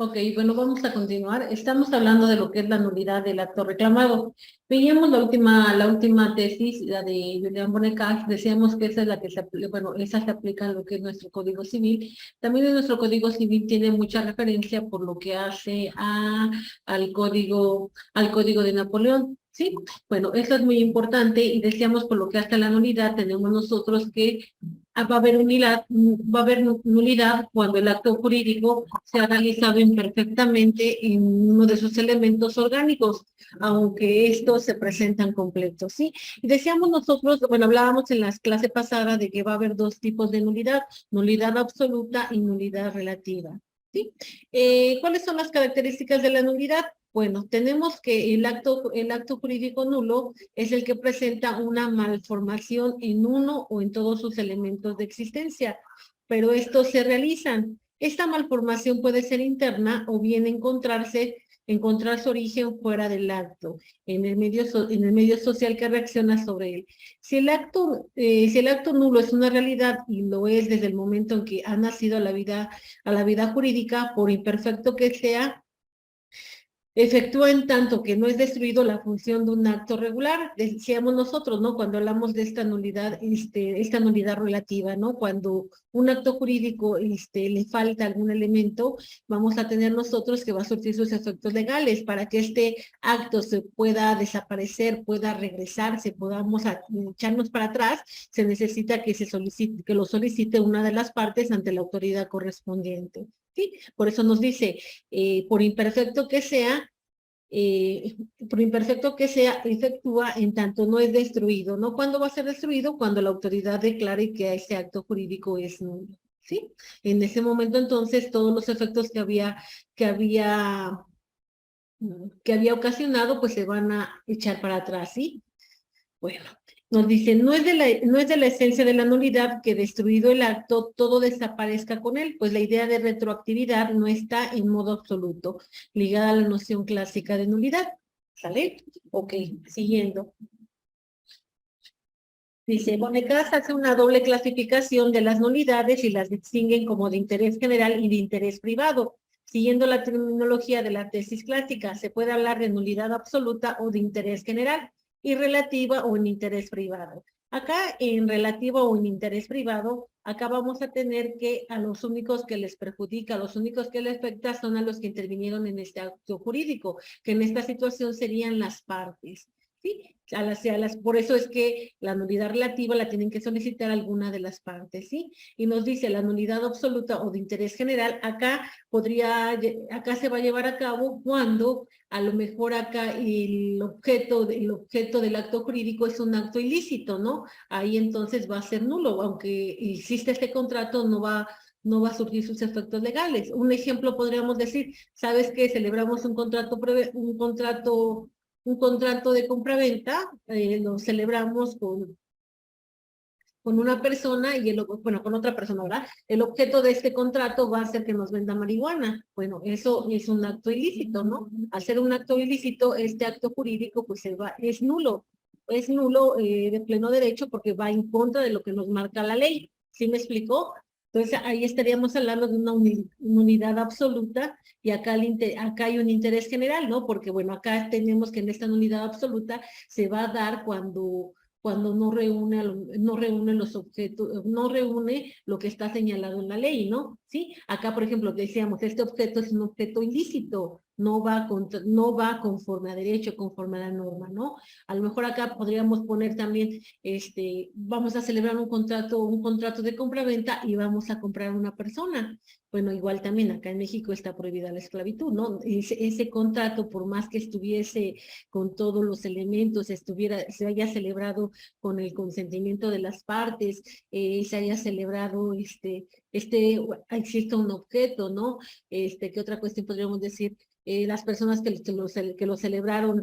Ok, bueno, vamos a continuar. Estamos hablando de lo que es la nulidad del acto reclamado. Veíamos la última tesis, la de Julián Bonecas, decíamos que esa es la que se aplica, bueno, esa se aplica en lo que es nuestro Código Civil. También en nuestro Código Civil tiene mucha referencia por lo que hace al Código de Napoleón. Sí, bueno, eso es muy importante y decíamos por lo que hace a la nulidad, tenemos nosotros que va a haber nulidad cuando el acto jurídico se ha realizado imperfectamente en uno de sus elementos orgánicos, aunque estos se presentan completos, ¿sí? Y decíamos nosotros, bueno, hablábamos en las clases pasadas de que va a haber dos tipos de nulidad, nulidad absoluta y nulidad relativa, ¿sí? ¿Cuáles son las características de la nulidad? Bueno, tenemos que el acto jurídico nulo es el que presenta una malformación en uno o en todos sus elementos de existencia, pero estos se realizan. Esta malformación puede ser interna o bien encontrar su origen fuera del acto, en el medio social que reacciona sobre él. Si el acto nulo es una realidad y lo es desde el momento en que ha nacido a la vida jurídica, por imperfecto que sea, efectúa en tanto que no es destruido la función de un acto regular, decíamos nosotros, ¿no? Cuando hablamos de esta nulidad relativa, ¿no? Cuando un acto jurídico, le falta algún elemento, vamos a tener nosotros que va a surtir sus efectos legales para que este acto se pueda desaparecer, pueda regresarse, podamos echarnos para atrás, se necesita que lo solicite una de las partes ante la autoridad correspondiente. ¿Sí? Por eso nos dice, eh, por imperfecto que sea, eh, efectúa en tanto no es destruido, ¿no? ¿Cuándo va a ser destruido? Cuando la autoridad declare que ese acto jurídico es nulo, ¿sí? En ese momento, entonces, todos los efectos que había, que había ocasionado, pues se van a echar para atrás, ¿sí? Bueno, nos dice, no es de la esencia de la nulidad que destruido el acto, todo desaparezca con él, pues la idea de retroactividad no está en modo absoluto ligada a la noción clásica de nulidad. ¿Sale? Ok, siguiendo. Dice, Bonecas hace una doble clasificación de las nulidades y las distinguen como de interés general y de interés privado. Siguiendo la terminología de la tesis clásica, se puede hablar de nulidad absoluta o de interés general y relativa o en interés privado. Acá, en relativo o en interés privado, acá vamos a tener que a los únicos que les perjudica, a los únicos que les afecta son a los que intervinieron en este acto jurídico, que en esta situación serían las partes. ¿Sí? Por eso es que la nulidad relativa la tienen que solicitar alguna de las partes, ¿sí? Y nos dice la nulidad absoluta o de interés general, acá se va a llevar a cabo cuando a lo mejor acá el objeto del acto jurídico es un acto ilícito, ¿no? Ahí entonces va a ser nulo, aunque existe este contrato, no va a surgir sus efectos legales. Un ejemplo podríamos decir, ¿sabes qué? Celebramos un contrato de compraventa, lo celebramos con una persona bueno, con otra persona, ¿verdad? El objeto de este contrato va a ser que nos venda marihuana. Bueno, eso es un acto ilícito, ¿no? Al ser un acto ilícito, este acto jurídico, pues es nulo de pleno derecho porque va en contra de lo que nos marca la ley. ¿Sí me explicó? Entonces, ahí estaríamos hablando de una unidad absoluta y acá hay un interés general, ¿no? Porque, bueno, acá tenemos que en esta unidad absoluta se va a dar cuando no reúne los objetos, no reúne lo que está señalado en la ley, ¿no? ¿Sí? Acá, por ejemplo, decíamos, este objeto es un objeto ilícito, no va conforme a derecho, conforme a la norma, ¿no? A lo mejor acá podríamos poner también, vamos a celebrar un contrato de compraventa y vamos a comprar a una persona. Bueno, igual también acá en México está prohibida la esclavitud, ¿no? Ese contrato, por más que estuviese con todos los elementos, se haya celebrado con el consentimiento de las partes, se haya celebrado, existe un objeto, ¿no? ¿Qué otra cuestión podríamos decir? Las personas que lo celebraron,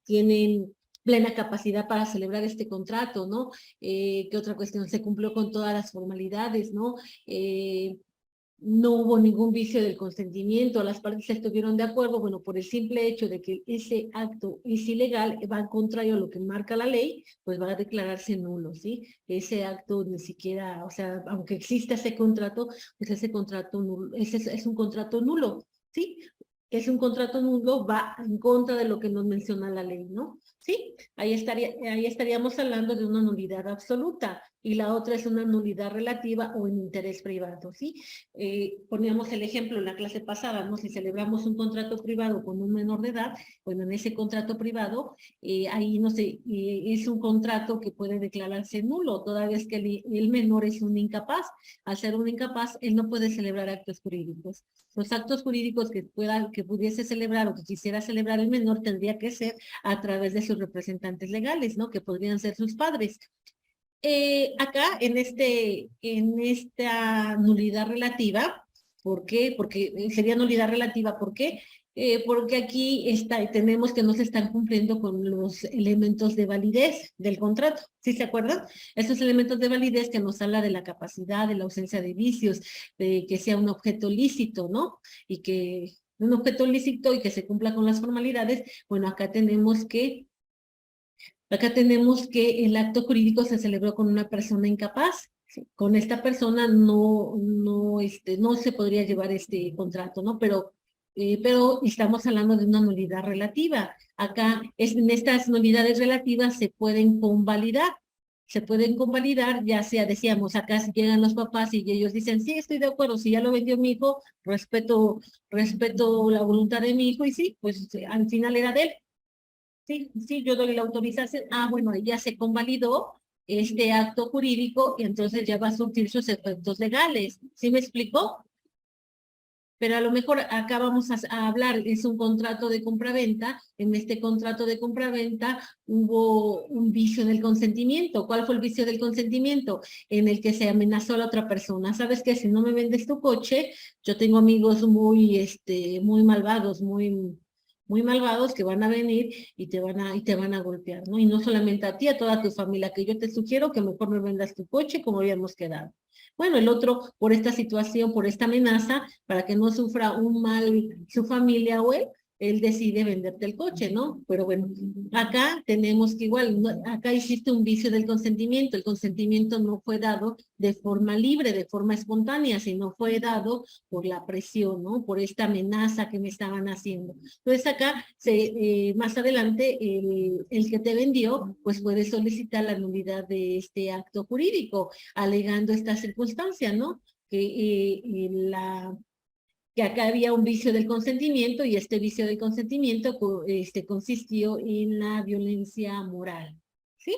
tienen plena capacidad para celebrar este contrato, ¿no? ¿Qué otra cuestión? Se cumplió con todas las formalidades, ¿no? no hubo ningún vicio del consentimiento, las partes estuvieron de acuerdo, bueno, por el simple hecho de que ese acto es ilegal, va en contrario a lo que marca la ley, pues va a declararse nulo, ¿sí? Ese acto ni siquiera, o sea, aunque exista ese contrato, pues ese contrato nulo, ese es un contrato nulo, ¿sí? Es un contrato nulo, va en contra de lo que nos menciona la ley, ¿no? Sí, ahí estaríamos hablando de una nulidad absoluta y la otra es una nulidad relativa o en interés privado, ¿sí? Poníamos el ejemplo en la clase pasada, ¿no? Si celebramos un contrato privado con un menor de edad, bueno, en ese contrato privado, ahí no sé, es un contrato que puede declararse nulo, toda vez que el menor es un incapaz. Al ser un incapaz, él no puede celebrar actos jurídicos. Los actos jurídicos que pudiese celebrar o que quisiera celebrar el menor tendría que ser a través de sus representantes legales, ¿no? Que podrían ser sus padres. Acá, en esta nulidad relativa, ¿por qué? Porque sería nulidad relativa, ¿por qué? Porque aquí tenemos que no se están cumpliendo con los elementos de validez del contrato, ¿sí se acuerdan? Esos elementos de validez que nos habla de la capacidad, de la ausencia de vicios, de que sea un objeto lícito, ¿no? Y que un objeto lícito y que se cumpla con las formalidades, bueno, acá tenemos que el acto jurídico se celebró con una persona incapaz. ¿Sí? Con esta persona no se podría llevar este contrato, ¿no? Pero estamos hablando de una nulidad relativa. Acá, en estas nulidades relativas se pueden convalidar. Se pueden convalidar, ya sea, decíamos, acá si llegan los papás y ellos dicen, sí, estoy de acuerdo, si ya lo vendió mi hijo, respeto la voluntad de mi hijo y sí, pues al final era de él. Sí, sí, yo doy la autorización. Ah, bueno, ya se convalidó este acto jurídico y entonces ya va a surtir sus efectos legales. ¿Sí me explicó? Pero a lo mejor acá vamos a hablar, es un contrato de compraventa. En este contrato de compraventa hubo un vicio del consentimiento. ¿Cuál fue el vicio del consentimiento? En el que se amenazó a la otra persona. ¿Sabes qué? Si no me vendes tu coche, yo tengo amigos muy malvados, muy malvados que van a venir y te van a golpear, ¿no? Y no solamente a ti, a toda tu familia, que yo te sugiero que mejor me vendas tu coche como habíamos quedado. Bueno, el otro, por esta situación, por esta amenaza, para que no sufra un mal su familia o él decide venderte el coche, ¿no? Pero bueno, acá tenemos que igual, acá existe un vicio del consentimiento. El consentimiento no fue dado de forma libre, de forma espontánea, sino fue dado por la presión, ¿no? Por esta amenaza que me estaban haciendo. Entonces acá, más adelante, el que te vendió, pues puede solicitar la nulidad de este acto jurídico alegando esta circunstancia, ¿no? Que acá había un vicio del consentimiento y este vicio del consentimiento consistió en la violencia moral. ¿Sí?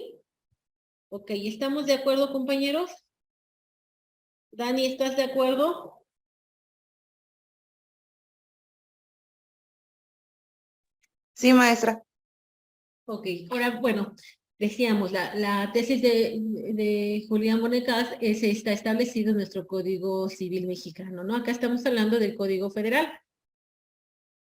Ok, ¿estamos de acuerdo, compañeros? Dani, ¿estás de acuerdo? Sí, maestra. Ok, ahora, bueno, decíamos, la tesis de Julián Bonecas está establecido en nuestro Código Civil Mexicano, ¿no? Acá estamos hablando del Código Federal.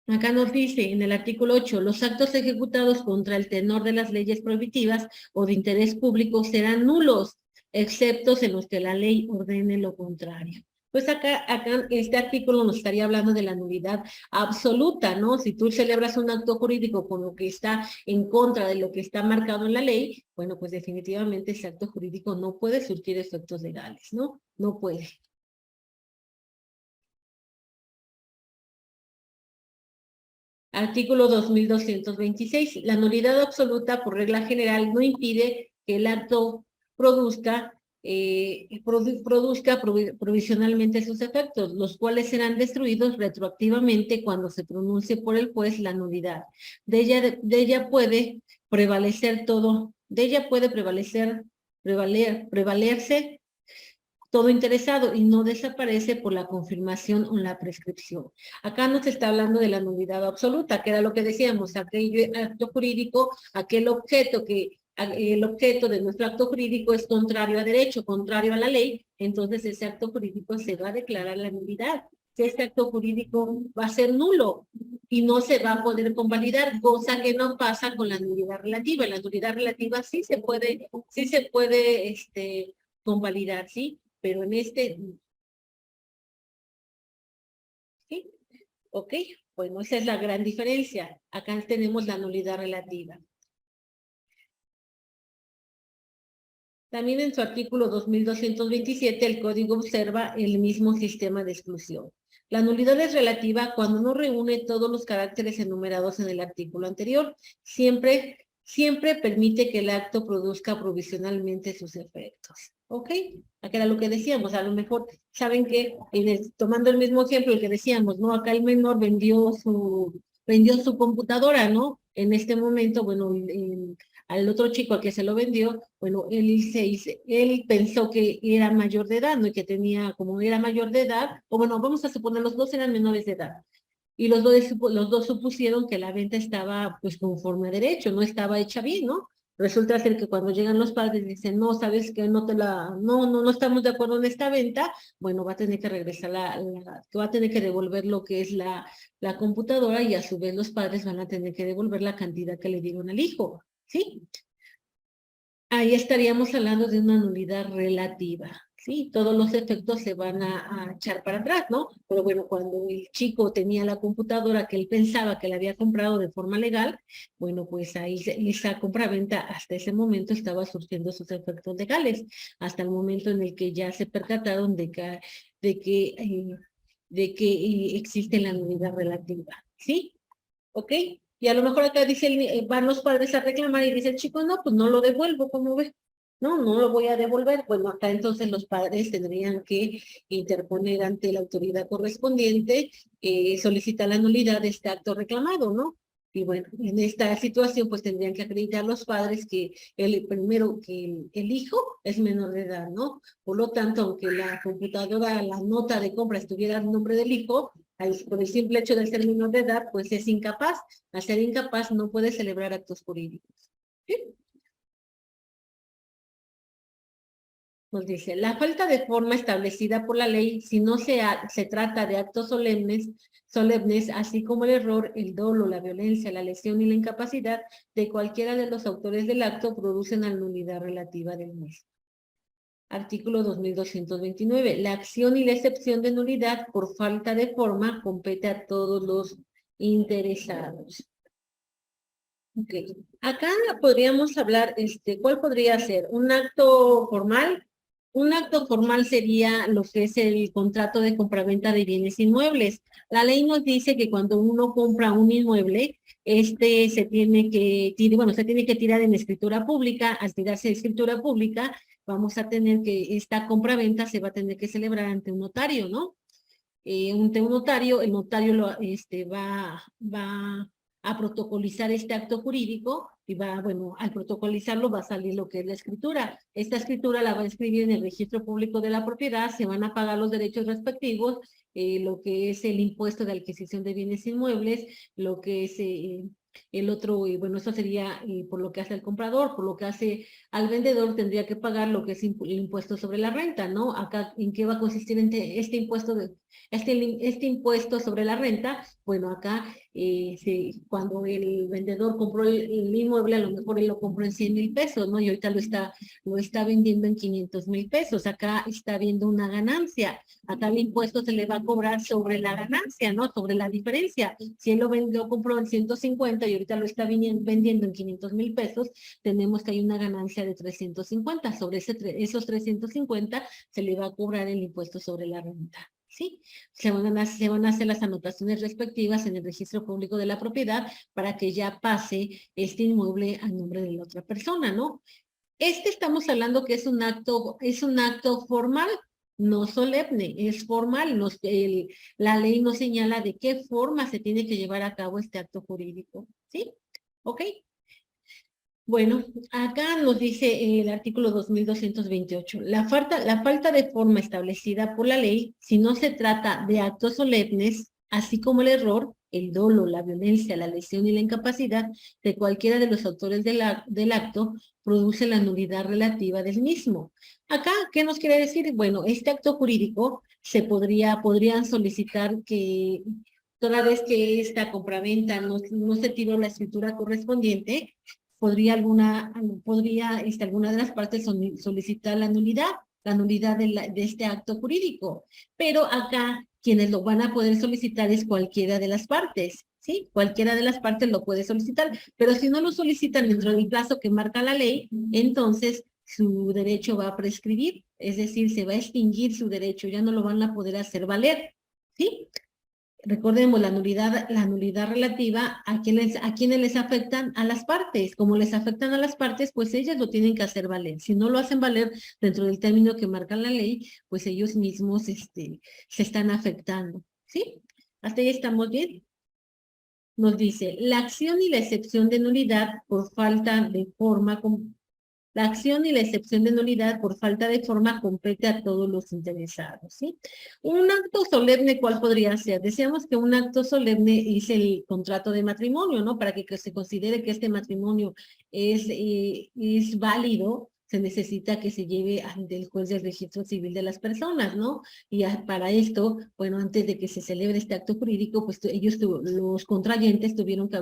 Acá nos dice en el artículo 8, los actos ejecutados contra el tenor de las leyes prohibitivas o de interés público serán nulos, excepto en los que la ley ordene lo contrario. Pues acá este artículo nos estaría hablando de la nulidad absoluta, ¿no? Si tú celebras un acto jurídico con lo que está en contra de lo que está marcado en la ley, bueno, pues definitivamente ese acto jurídico no puede surtir efectos legales, ¿no? No puede. Artículo 2226. La nulidad absoluta, por regla general, no impide que el acto produzca provisionalmente sus efectos, los cuales serán destruidos retroactivamente cuando se pronuncie por el juez la nulidad. De ella puede prevalerse todo interesado y no desaparece por la confirmación o la prescripción. Acá nos está hablando de la nulidad absoluta, que era lo que decíamos, aquel acto jurídico, el objeto de nuestro acto jurídico es contrario a derecho, contrario a la ley, entonces ese acto jurídico se va a declarar la nulidad. Ese acto jurídico va a ser nulo y no se va a poder convalidar, cosa que no pasa con la nulidad relativa. La nulidad relativa sí se puede convalidar, ¿sí? Pero ¿Ok? Bueno, esa es la gran diferencia. Acá tenemos la nulidad relativa. También en su artículo 2227, el código observa el mismo sistema de exclusión. La nulidad es relativa cuando no reúne todos los caracteres enumerados en el artículo anterior. Siempre permite que el acto produzca provisionalmente sus efectos. ¿Ok? Acá era lo que decíamos, a lo mejor, ¿saben qué? Tomando el mismo ejemplo, el que decíamos, ¿no? Acá el menor vendió su computadora, ¿no? En este momento, bueno, al otro chico al que se lo vendió, bueno, él pensó que era mayor de edad, ¿no? Y que tenía, como era mayor de edad, o bueno, vamos a suponer, los dos eran menores de edad. Y los dos supusieron que la venta estaba, pues, conforme a derecho, no estaba hecha bien, ¿no? Resulta ser que cuando llegan los padres dicen, no, sabes que no estamos de acuerdo en esta venta, bueno, va a tener que regresar que va a tener que devolver lo que es la computadora y a su vez los padres van a tener que devolver la cantidad que le dieron al hijo, ¿sí? Ahí estaríamos hablando de una nulidad relativa, ¿sí? Todos los efectos se van a echar para atrás, ¿no? Pero bueno, cuando el chico tenía la computadora que él pensaba que la había comprado de forma legal, bueno, pues ahí esa compraventa hasta ese momento estaba surgiendo sus efectos legales, hasta el momento en el que ya se percataron de que existe la nulidad relativa, ¿sí? ¿Ok? Y a lo mejor acá dice, van los padres a reclamar y dice el chico, no, pues no lo devuelvo, ¿cómo ves? No lo voy a devolver. Bueno, acá entonces los padres tendrían que interponer ante la autoridad correspondiente, solicitar la nulidad de este acto reclamado, ¿no? Y bueno, en esta situación pues tendrían que acreditar los padres que primero que el hijo es menor de edad, ¿no? Por lo tanto, aunque la computadora, la nota de compra estuviera en nombre del hijo, por el simple hecho de ser menor de edad, pues es incapaz. Al ser incapaz no puede celebrar actos jurídicos. ¿Sí? Nos dice, la falta de forma establecida por la ley, si no se trata de actos solemnes, así como el error, el dolo, la violencia, la lesión y la incapacidad de cualquiera de los autores del acto, producen la nulidad relativa del mismo. Artículo 2229. La acción y la excepción de nulidad por falta de forma compete a todos los interesados. Okay. Acá podríamos hablar, ¿cuál podría ser? ¿Un acto formal? Un acto formal sería lo que es el contrato de compraventa de bienes inmuebles. La ley nos dice que cuando uno compra un inmueble, se tiene que tirar en escritura pública. Al tirarse en escritura pública, vamos a tener que, esta compraventa se va a tener que celebrar ante un notario, ¿no? Ante un notario, el notario va a protocolizar este acto jurídico y al protocolizarlo va a salir lo que es la escritura. Esta escritura la va a escribir en el registro público de la propiedad, se van a pagar los derechos respectivos, lo que es el impuesto de adquisición de bienes inmuebles, lo que es el otro, eso sería por lo que hace el comprador, por lo que hace al vendedor tendría que pagar lo que es el impuesto sobre la renta, ¿no? Acá, ¿en qué va a consistir este impuesto este impuesto sobre la renta? Bueno, acá cuando el vendedor compró el inmueble, a lo mejor él lo compró en 100,000 pesos, ¿no? Y ahorita lo está vendiendo en 500,000 pesos. Acá está viendo una ganancia. Acá el impuesto se le va a cobrar sobre la ganancia, ¿no? Sobre la diferencia. Si él lo compró en 150 y ahorita lo está vendiendo en 500,000 pesos, tenemos que hay una ganancia de 350. Sobre esos 350 se le va a cobrar el impuesto sobre la renta. ¿Sí? Se van a hacer las anotaciones respectivas en el registro público de la propiedad para que ya pase este inmueble a nombre de la otra persona, ¿no? Estamos hablando que es un acto formal, no solemne, es formal. La ley nos señala de qué forma se tiene que llevar a cabo este acto jurídico, ¿sí? ¿Ok? Bueno, acá nos dice el artículo 2228, la falta de forma establecida por la ley, si no se trata de actos solemnes, así como el error, el dolo, la violencia, la lesión y la incapacidad de cualquiera de los autores del acto, produce la nulidad relativa del mismo. Acá, ¿qué nos quiere decir? Bueno, este acto jurídico podrían solicitar que toda vez que esta compraventa no se tiró la escritura correspondiente, alguna de las partes solicitar la nulidad. la nulidad de este acto jurídico. Pero acá quienes lo van a poder solicitar es cualquiera de las partes, ¿sí? Cualquiera de las partes lo puede solicitar, pero si no lo solicitan dentro del plazo que marca la ley, entonces su derecho va a prescribir, es decir, se va a extinguir su derecho, ya no lo van a poder hacer valer, ¿sí? Recordemos la nulidad relativa a quienes les afectan a las partes. Como les afectan a las partes, pues ellas lo tienen que hacer valer. Si no lo hacen valer dentro del término que marca la ley, pues ellos mismos se están afectando. ¿Sí? ¿Hasta ahí estamos bien? Nos dice, la acción y la excepción de nulidad por falta de forma la acción y la excepción de nulidad por falta de forma compete a todos los interesados, ¿sí? Un acto solemne, ¿cuál podría ser? Decíamos que un acto solemne es el contrato de matrimonio, ¿no? Para que se considere que este matrimonio es válido, se necesita que se lleve ante el juez del registro civil de las personas, ¿no? Y para esto, bueno, antes de que se celebre este acto jurídico, pues los contrayentes tuvieron que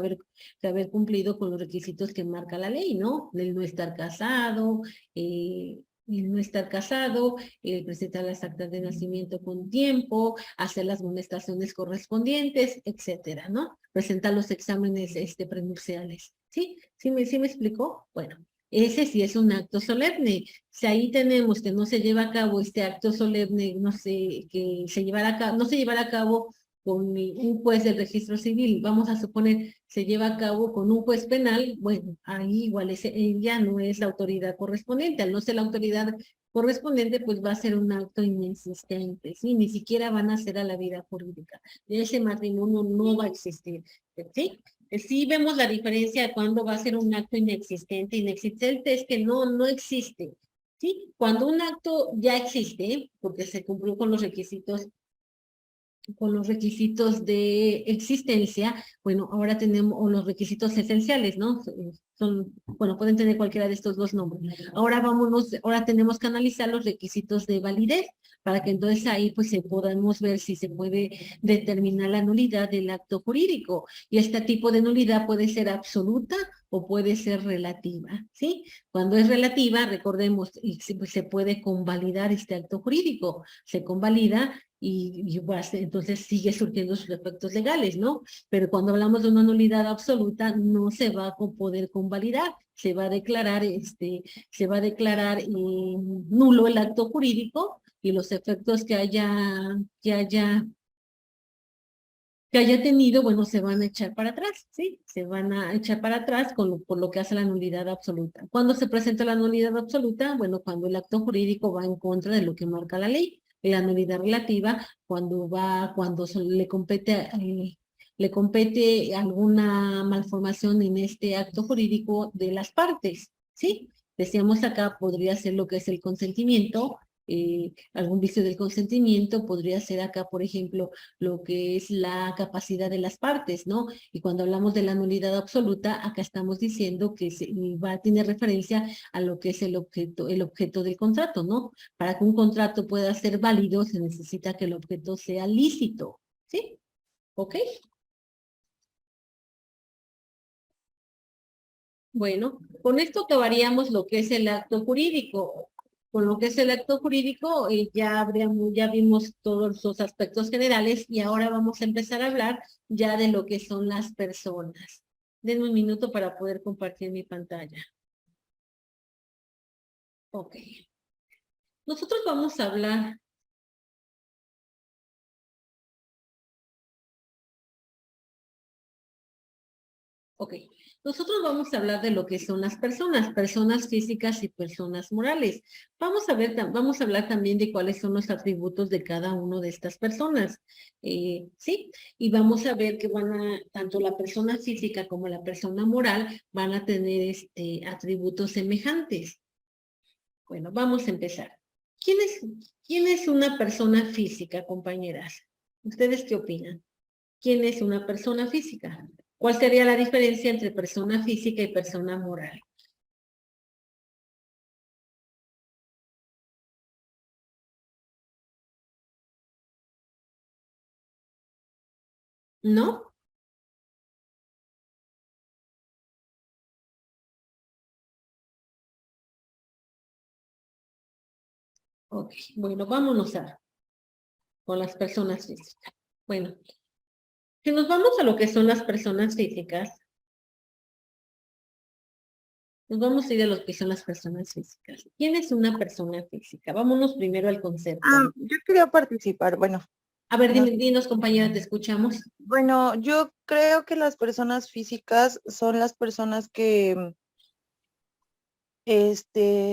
haber cumplido con los requisitos que marca la ley, ¿no? El no estar casado, el no estar casado, presentar las actas de nacimiento con tiempo, hacer las amonestaciones correspondientes, etcétera, ¿no? Presentar los exámenes prenupciales. ¿Sí? ¿Sí me explicó? Bueno, ese sí es un acto solemne. Si ahí tenemos que no se lleva a cabo este acto solemne, no sé, que se llevará a cabo, no se llevará a cabo con un juez del registro civil, vamos a suponer, se lleva a cabo con un juez penal, bueno, ahí igual ya no es la autoridad correspondiente, al no ser la autoridad correspondiente, pues va a ser un acto inexistente, ¿sí? Ni siquiera van a ser a la vida jurídica. Ese matrimonio no va a existir, ¿sí? Sí vemos la diferencia de cuando va a ser un acto inexistente. Inexistente es que no existe, ¿sí? Cuando un acto ya existe, porque se cumplió con los requisitos de existencia, bueno, ahora tenemos, o los requisitos esenciales, ¿no? Bueno, pueden tener cualquiera de estos dos nombres. Ahora tenemos que analizar los requisitos de validez, para que entonces ahí pues podamos ver si se puede determinar la nulidad del acto jurídico. Y este tipo de nulidad puede ser absoluta o puede ser relativa, ¿sí? Cuando es relativa, recordemos, pues, se puede convalidar este acto jurídico, se convalida y pues, entonces sigue surgiendo sus efectos legales, ¿no? Pero cuando hablamos de una nulidad absoluta, no se va a poder convalidar, se va a declarar nulo el acto jurídico y los efectos que haya tenido, bueno, se van a echar para atrás, ¿sí? Se van a echar para atrás por lo que hace la nulidad absoluta. ¿Cuándo se presenta la nulidad absoluta? Bueno, cuando el acto jurídico va en contra de lo que marca la ley. La nulidad relativa, cuando le compete alguna malformación en este acto jurídico de las partes, ¿sí? Decíamos acá, podría ser lo que es el consentimiento, algún vicio del consentimiento, podría ser acá, por ejemplo, lo que es la capacidad de las partes, ¿no? Y cuando hablamos de la nulidad absoluta, acá estamos diciendo que tiene referencia a lo que es el objeto del contrato, ¿no? Para que un contrato pueda ser válido, se necesita que el objeto sea lícito, ¿sí? ¿Ok? Bueno, con esto acabaríamos lo que es el acto jurídico. Con lo que es el acto jurídico, ya vimos todos los aspectos generales y ahora vamos a empezar a hablar ya de lo que son las personas. Denme un minuto para poder compartir mi pantalla. Ok. Nosotros vamos a hablar. Ok, nosotros vamos a hablar de lo que son las personas físicas y personas morales. Vamos a hablar también de cuáles son los atributos de cada una de estas personas, ¿sí? Y vamos a ver que tanto la persona física como la persona moral van a tener atributos semejantes. Bueno, vamos a empezar. ¿Quién es, quién es una persona física, compañeras? ¿Ustedes qué opinan? ¿Quién es una persona física? ¿Cuál sería la diferencia entre persona física y persona moral? ¿No? Ok, bueno, vámonos con las personas físicas. Bueno, si nos vamos a lo que son las personas físicas, nos vamos a ir a lo que son las personas físicas. ¿Quién es una persona física? Vámonos primero al concepto. Yo quería participar. Bueno, A ver, no, dinos, compañera, te escuchamos. bueno, yo creo que las personas físicas son las personas que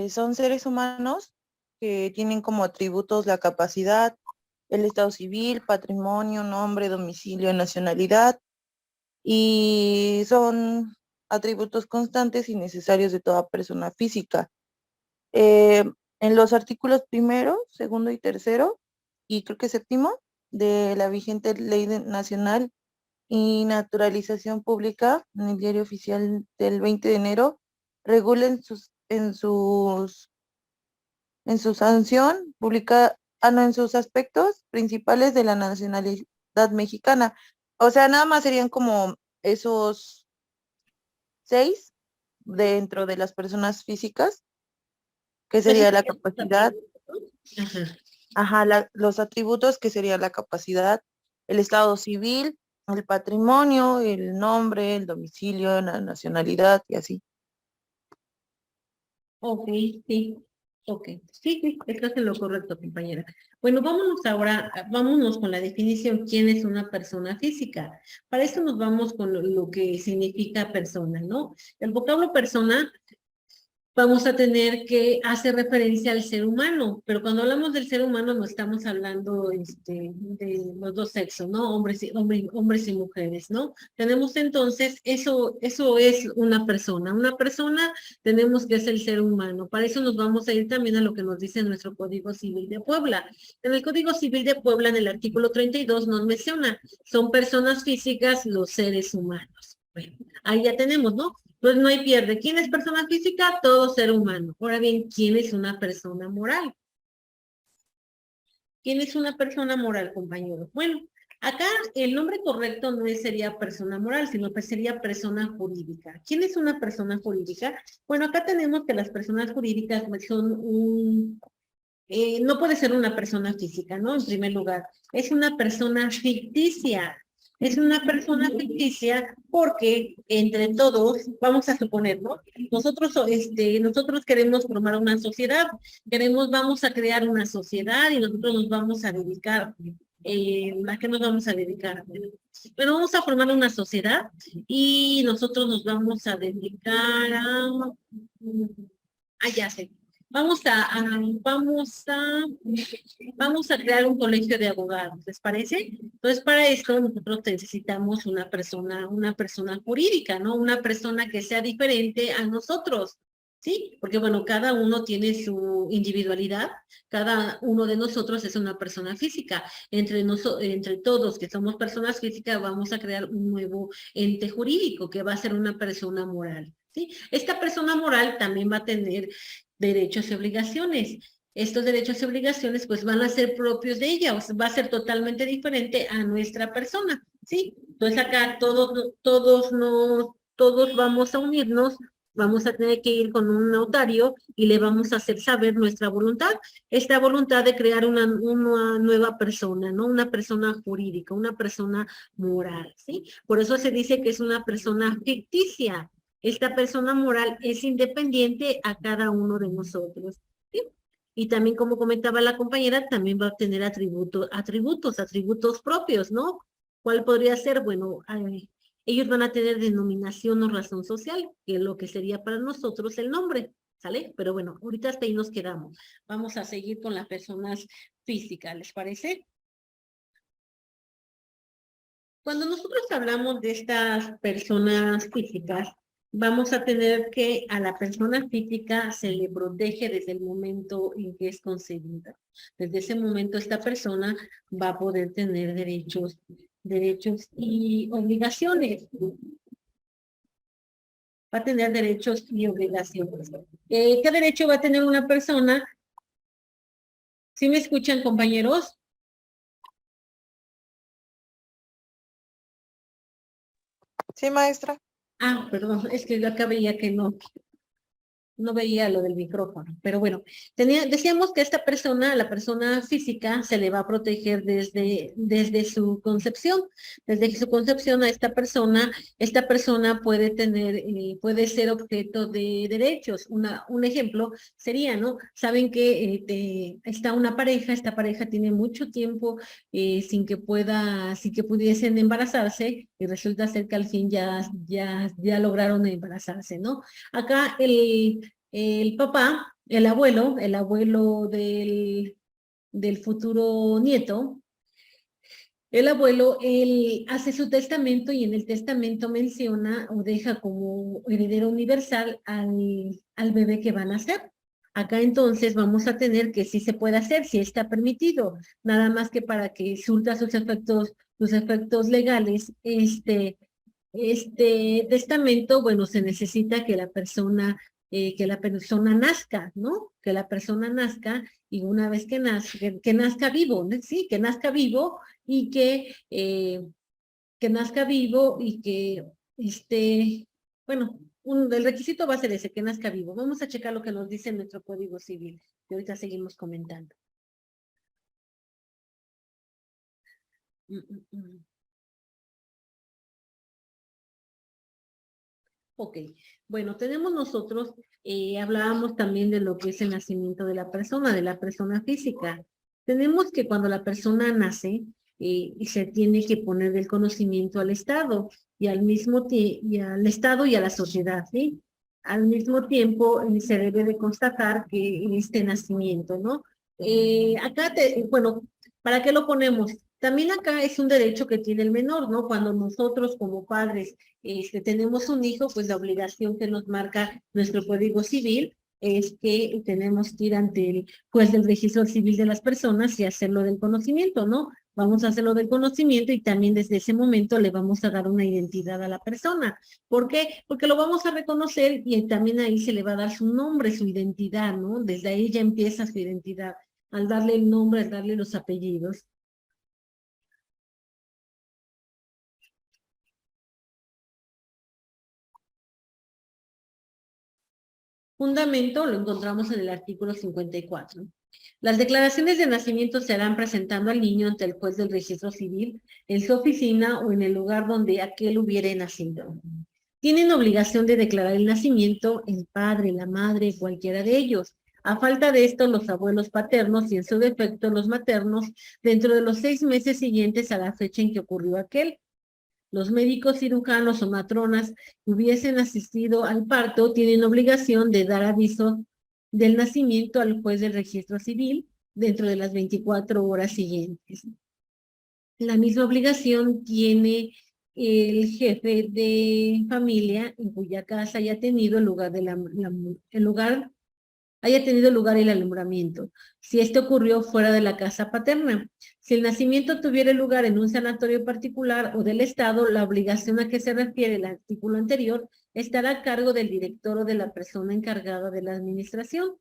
son seres humanos que tienen como atributos la capacidad, el estado civil, patrimonio, nombre, domicilio, nacionalidad, y son atributos constantes y necesarios de toda persona física. Eh, en los artículos primero, segundo y tercero, y creo que séptimo, de la vigente Nacional y Naturalización Pública en el Diario Oficial del 20 de enero, regulen en su sanción pública, no, en sus aspectos principales de la nacionalidad mexicana. O sea, nada más serían como esos 6 dentro de las personas físicas, que Pero sería sí, la capacidad, ajá. ajá, los atributos, que sería la capacidad, el estado civil, el patrimonio, el nombre, el domicilio, la nacionalidad y así. Ok, sí. Ok, sí, sí, estás en lo correcto, compañera. Bueno, vámonos ahora, vámonos con la definición, ¿quién es una persona física? Para eso nos vamos con lo que significa persona, ¿no? El vocablo persona vamos a tener que hacer referencia al ser humano, pero cuando hablamos del ser humano no estamos hablando de los dos sexos, ¿no? Hombres y mujeres, ¿no? Tenemos entonces, eso es una persona. Una persona tenemos que es el ser humano. Para eso nos vamos a ir también a lo que nos dice nuestro Código Civil de Puebla. En el Código Civil de Puebla, en el artículo 32, nos menciona, son personas físicas los seres humanos. Bueno, ahí ya tenemos, ¿no? Pues no hay pierde. ¿Quién es persona física? Todo ser humano. Ahora bien, ¿quién es una persona moral? ¿Quién es una persona moral, compañeros? Bueno, acá el nombre correcto no sería persona moral, sino que sería persona jurídica. ¿Quién es una persona jurídica? Bueno, acá tenemos que las personas jurídicas pues, son no puede ser una persona física, ¿no? En primer lugar, es una persona ficticia. Es una persona ficticia porque entre todos, vamos a suponer, ¿no? Nosotros queremos formar una sociedad, vamos a crear una sociedad y nosotros nos vamos a dedicar, ¿a qué nos vamos a dedicar? Bueno, vamos a formar una sociedad y nosotros nos vamos a dedicar ya sé. Vamos a crear un colegio de abogados, ¿les parece? Entonces, para esto nosotros necesitamos una persona jurídica, ¿no? Una persona que sea diferente a nosotros, ¿sí? Porque, bueno, cada uno tiene su individualidad, cada uno de nosotros es una persona física. Entre todos que somos personas físicas, vamos a crear un nuevo ente jurídico que va a ser una persona moral, ¿sí? Esta persona moral también va a tener derechos y obligaciones. Estos derechos y obligaciones pues van a ser propios de ella, o sea, va a ser totalmente diferente a nuestra persona, ¿sí? Entonces acá todos vamos a unirnos, vamos a tener que ir con un notario y le vamos a hacer saber nuestra voluntad, esta voluntad de crear una nueva persona, ¿no? Una persona jurídica, una persona moral, ¿sí? Por eso se dice que es una persona ficticia. Esta persona moral es independiente a cada uno de nosotros, ¿sí? Y también, como comentaba la compañera, también va a tener atributos propios, ¿no? ¿Cuál podría ser? Bueno, ellos van a tener denominación o razón social, que es lo que sería para nosotros el nombre, ¿sale? Pero bueno, ahorita hasta ahí nos quedamos. Vamos a seguir con las personas físicas, ¿les parece? Cuando nosotros hablamos de estas personas físicas, vamos a tener que a la persona física se le protege desde el momento en que es concebida. Desde ese momento esta persona va a poder tener derechos y obligaciones. Va a tener derechos y obligaciones. ¿Qué derecho va a tener una persona? ¿Sí me escuchan, compañeros? Sí, maestra. Perdón, es que yo acá veía que no. no veía lo del micrófono, pero bueno, decíamos que esta persona, la persona física, se le va a proteger desde su concepción. Desde su concepción a esta persona puede tener, puede ser objeto de derechos. Un ejemplo sería, ¿no? Saben que está una pareja, esta pareja tiene mucho tiempo sin que pudiesen embarazarse, y resulta ser que al fin ya lograron embarazarse, ¿no? Acá el papá, el abuelo del futuro nieto, el abuelo, él hace su testamento y en el testamento menciona o deja como heredero universal al bebé que van a hacer. Acá entonces vamos a tener que sí se puede hacer, sí está permitido, nada más que para que surta sus efectos legales, este testamento, bueno, se necesita que la persona nazca, ¿no? Que la persona nazca y una vez que nazca vivo, ¿no? Sí, que nazca vivo y que nazca vivo y que, bueno, el requisito va a ser ese, que nazca vivo. Vamos a checar lo que nos dice nuestro Código Civil y ahorita seguimos comentando. Mm, mm, mm. Ok, bueno, tenemos nosotros, hablábamos también de lo que es el nacimiento de la persona física. Tenemos que cuando la persona nace, se tiene que poner del conocimiento al Estado y y al Estado y a la sociedad, ¿sí? Al mismo tiempo, se debe de constatar que este nacimiento, ¿no? Bueno, ¿para qué lo ponemos? También acá es un derecho que tiene el menor, ¿no? Cuando nosotros como padres tenemos un hijo, pues la obligación que nos marca nuestro Código Civil es que tenemos que ir ante el juez del registro civil de las personas y hacerlo del conocimiento, ¿no? Vamos a hacerlo del conocimiento y también desde ese momento le vamos a dar una identidad a la persona. ¿Por qué? Porque lo vamos a reconocer y también ahí se le va a dar su nombre, su identidad, ¿no? Desde ahí ya empieza su identidad, al darle el nombre, al darle los apellidos. Fundamento lo encontramos en el artículo 54. Las declaraciones de nacimiento se harán presentando al niño ante el juez del registro civil, en su oficina o en el lugar donde aquel hubiere nacido. Tienen obligación de declarar el nacimiento el padre, la madre, cualquiera de ellos. A falta de esto, los abuelos paternos y en su defecto los maternos, dentro de los 6 meses siguientes a la fecha en que ocurrió aquel. Los médicos cirujanos o matronas que hubiesen asistido al parto tienen obligación de dar aviso del nacimiento al juez del registro civil dentro de las 24 horas siguientes. La misma obligación tiene el jefe de familia en cuya casa haya tenido haya tenido lugar el alumbramiento, si esto ocurrió fuera de la casa paterna. Si el nacimiento tuviera lugar en un sanatorio particular o del Estado, la obligación a que se refiere el artículo anterior estará a cargo del director o de la persona encargada de la administración.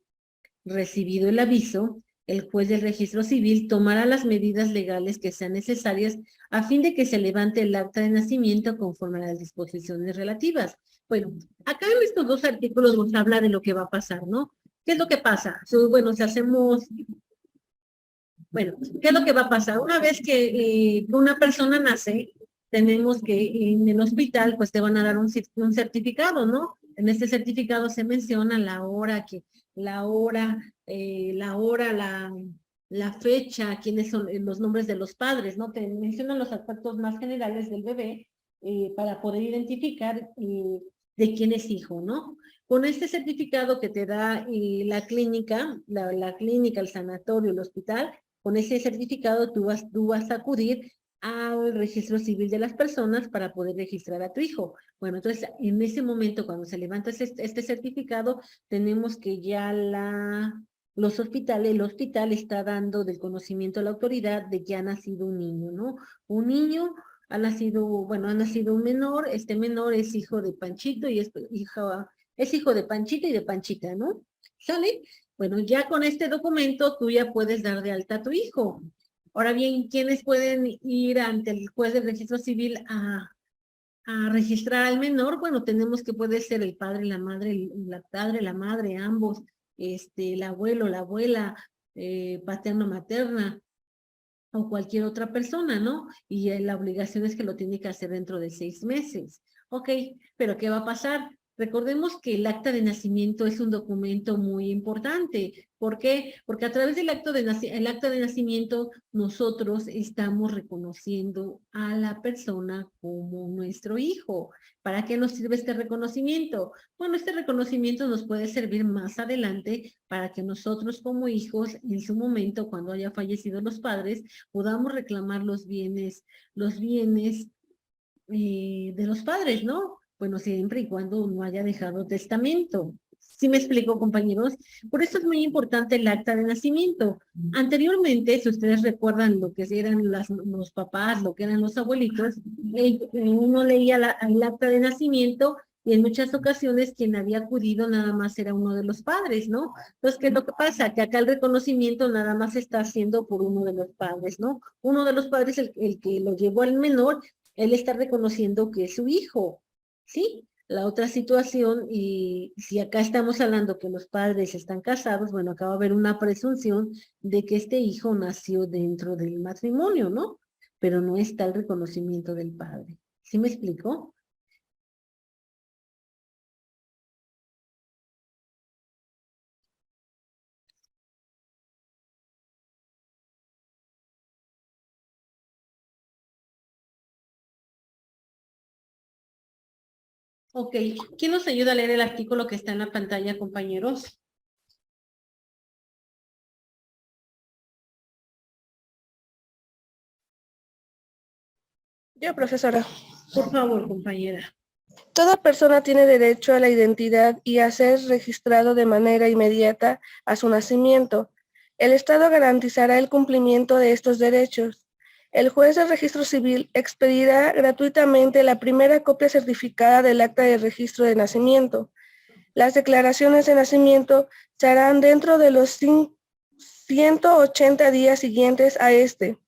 Recibido el aviso, el juez del registro civil tomará las medidas legales que sean necesarias a fin de que se levante el acta de nacimiento conforme a las disposiciones relativas. Bueno, acá en estos dos artículos nos habla de lo que va a pasar, ¿no? ¿Qué es lo que pasa? Bueno, si hacemos, bueno, ¿qué es lo que va a pasar? Una vez que una persona nace, tenemos que en el hospital, pues te van a dar un certificado, ¿no? En este certificado se menciona la fecha, quiénes son los nombres de los padres, ¿no? Te mencionan los aspectos más generales del bebé para poder identificar de quién es hijo, ¿no? Con este certificado que te da la clínica, la clínica, el sanatorio, el hospital, con ese certificado tú vas a acudir al registro civil de las personas para poder registrar a tu hijo. Bueno, entonces en ese momento cuando se levanta este certificado, tenemos que ya el hospital está dando del conocimiento a la autoridad de que ha nacido un niño, ¿no? Un niño ha nacido un menor, este menor es hijo de Panchito y es hijo de Panchito y de Panchita, ¿no? ¿Sale? Bueno, ya con este documento tú ya puedes dar de alta a tu hijo. Ahora bien, ¿quiénes pueden ir ante el juez del registro civil a registrar al menor, bueno, tenemos que puede ser el padre, la madre, padre, la madre, ambos, el abuelo, la abuela, paterno, materna, o cualquier otra persona, ¿no? Y la obligación es que lo tiene que hacer dentro de 6 meses. Ok, pero ¿qué va a pasar? Recordemos que el acta de nacimiento es un documento muy importante. ¿Por qué? Porque a través del el acta de nacimiento nosotros estamos reconociendo a la persona como nuestro hijo. ¿Para qué nos sirve este reconocimiento? Bueno, este reconocimiento nos puede servir más adelante para que nosotros como hijos, en su momento, cuando haya fallecido los padres, podamos reclamar los bienes de los padres, ¿no? Bueno, siempre y cuando no haya dejado testamento. ¿Sí me explico, compañeros? Por eso es muy importante el acta de nacimiento. Anteriormente, si ustedes recuerdan lo que eran los papás, lo que eran los abuelitos, uno leía el acta de nacimiento y en muchas ocasiones quien había acudido nada más era uno de los padres, ¿no? Entonces, ¿qué es lo que pasa? Que acá el reconocimiento nada más se está haciendo por uno de los padres, ¿no? Uno de los padres, el que lo llevó al menor, él está reconociendo que es su hijo, ¿sí? La otra situación, y si acá estamos hablando que los padres están casados, bueno, acá va a haber una presunción de que este hijo nació dentro del matrimonio, ¿no? Pero no está el reconocimiento del padre. ¿Sí me explicó? Ok, ¿quién nos ayuda a leer el artículo que está en la pantalla, compañeros? Yo, profesora. Por favor, compañera. Toda persona tiene derecho a la identidad y a ser registrado de manera inmediata a su nacimiento. El Estado garantizará el cumplimiento de estos derechos. El juez de registro civil expedirá gratuitamente la primera copia certificada del acta de registro de nacimiento. Las declaraciones de nacimiento se harán dentro de los 180 días siguientes a este.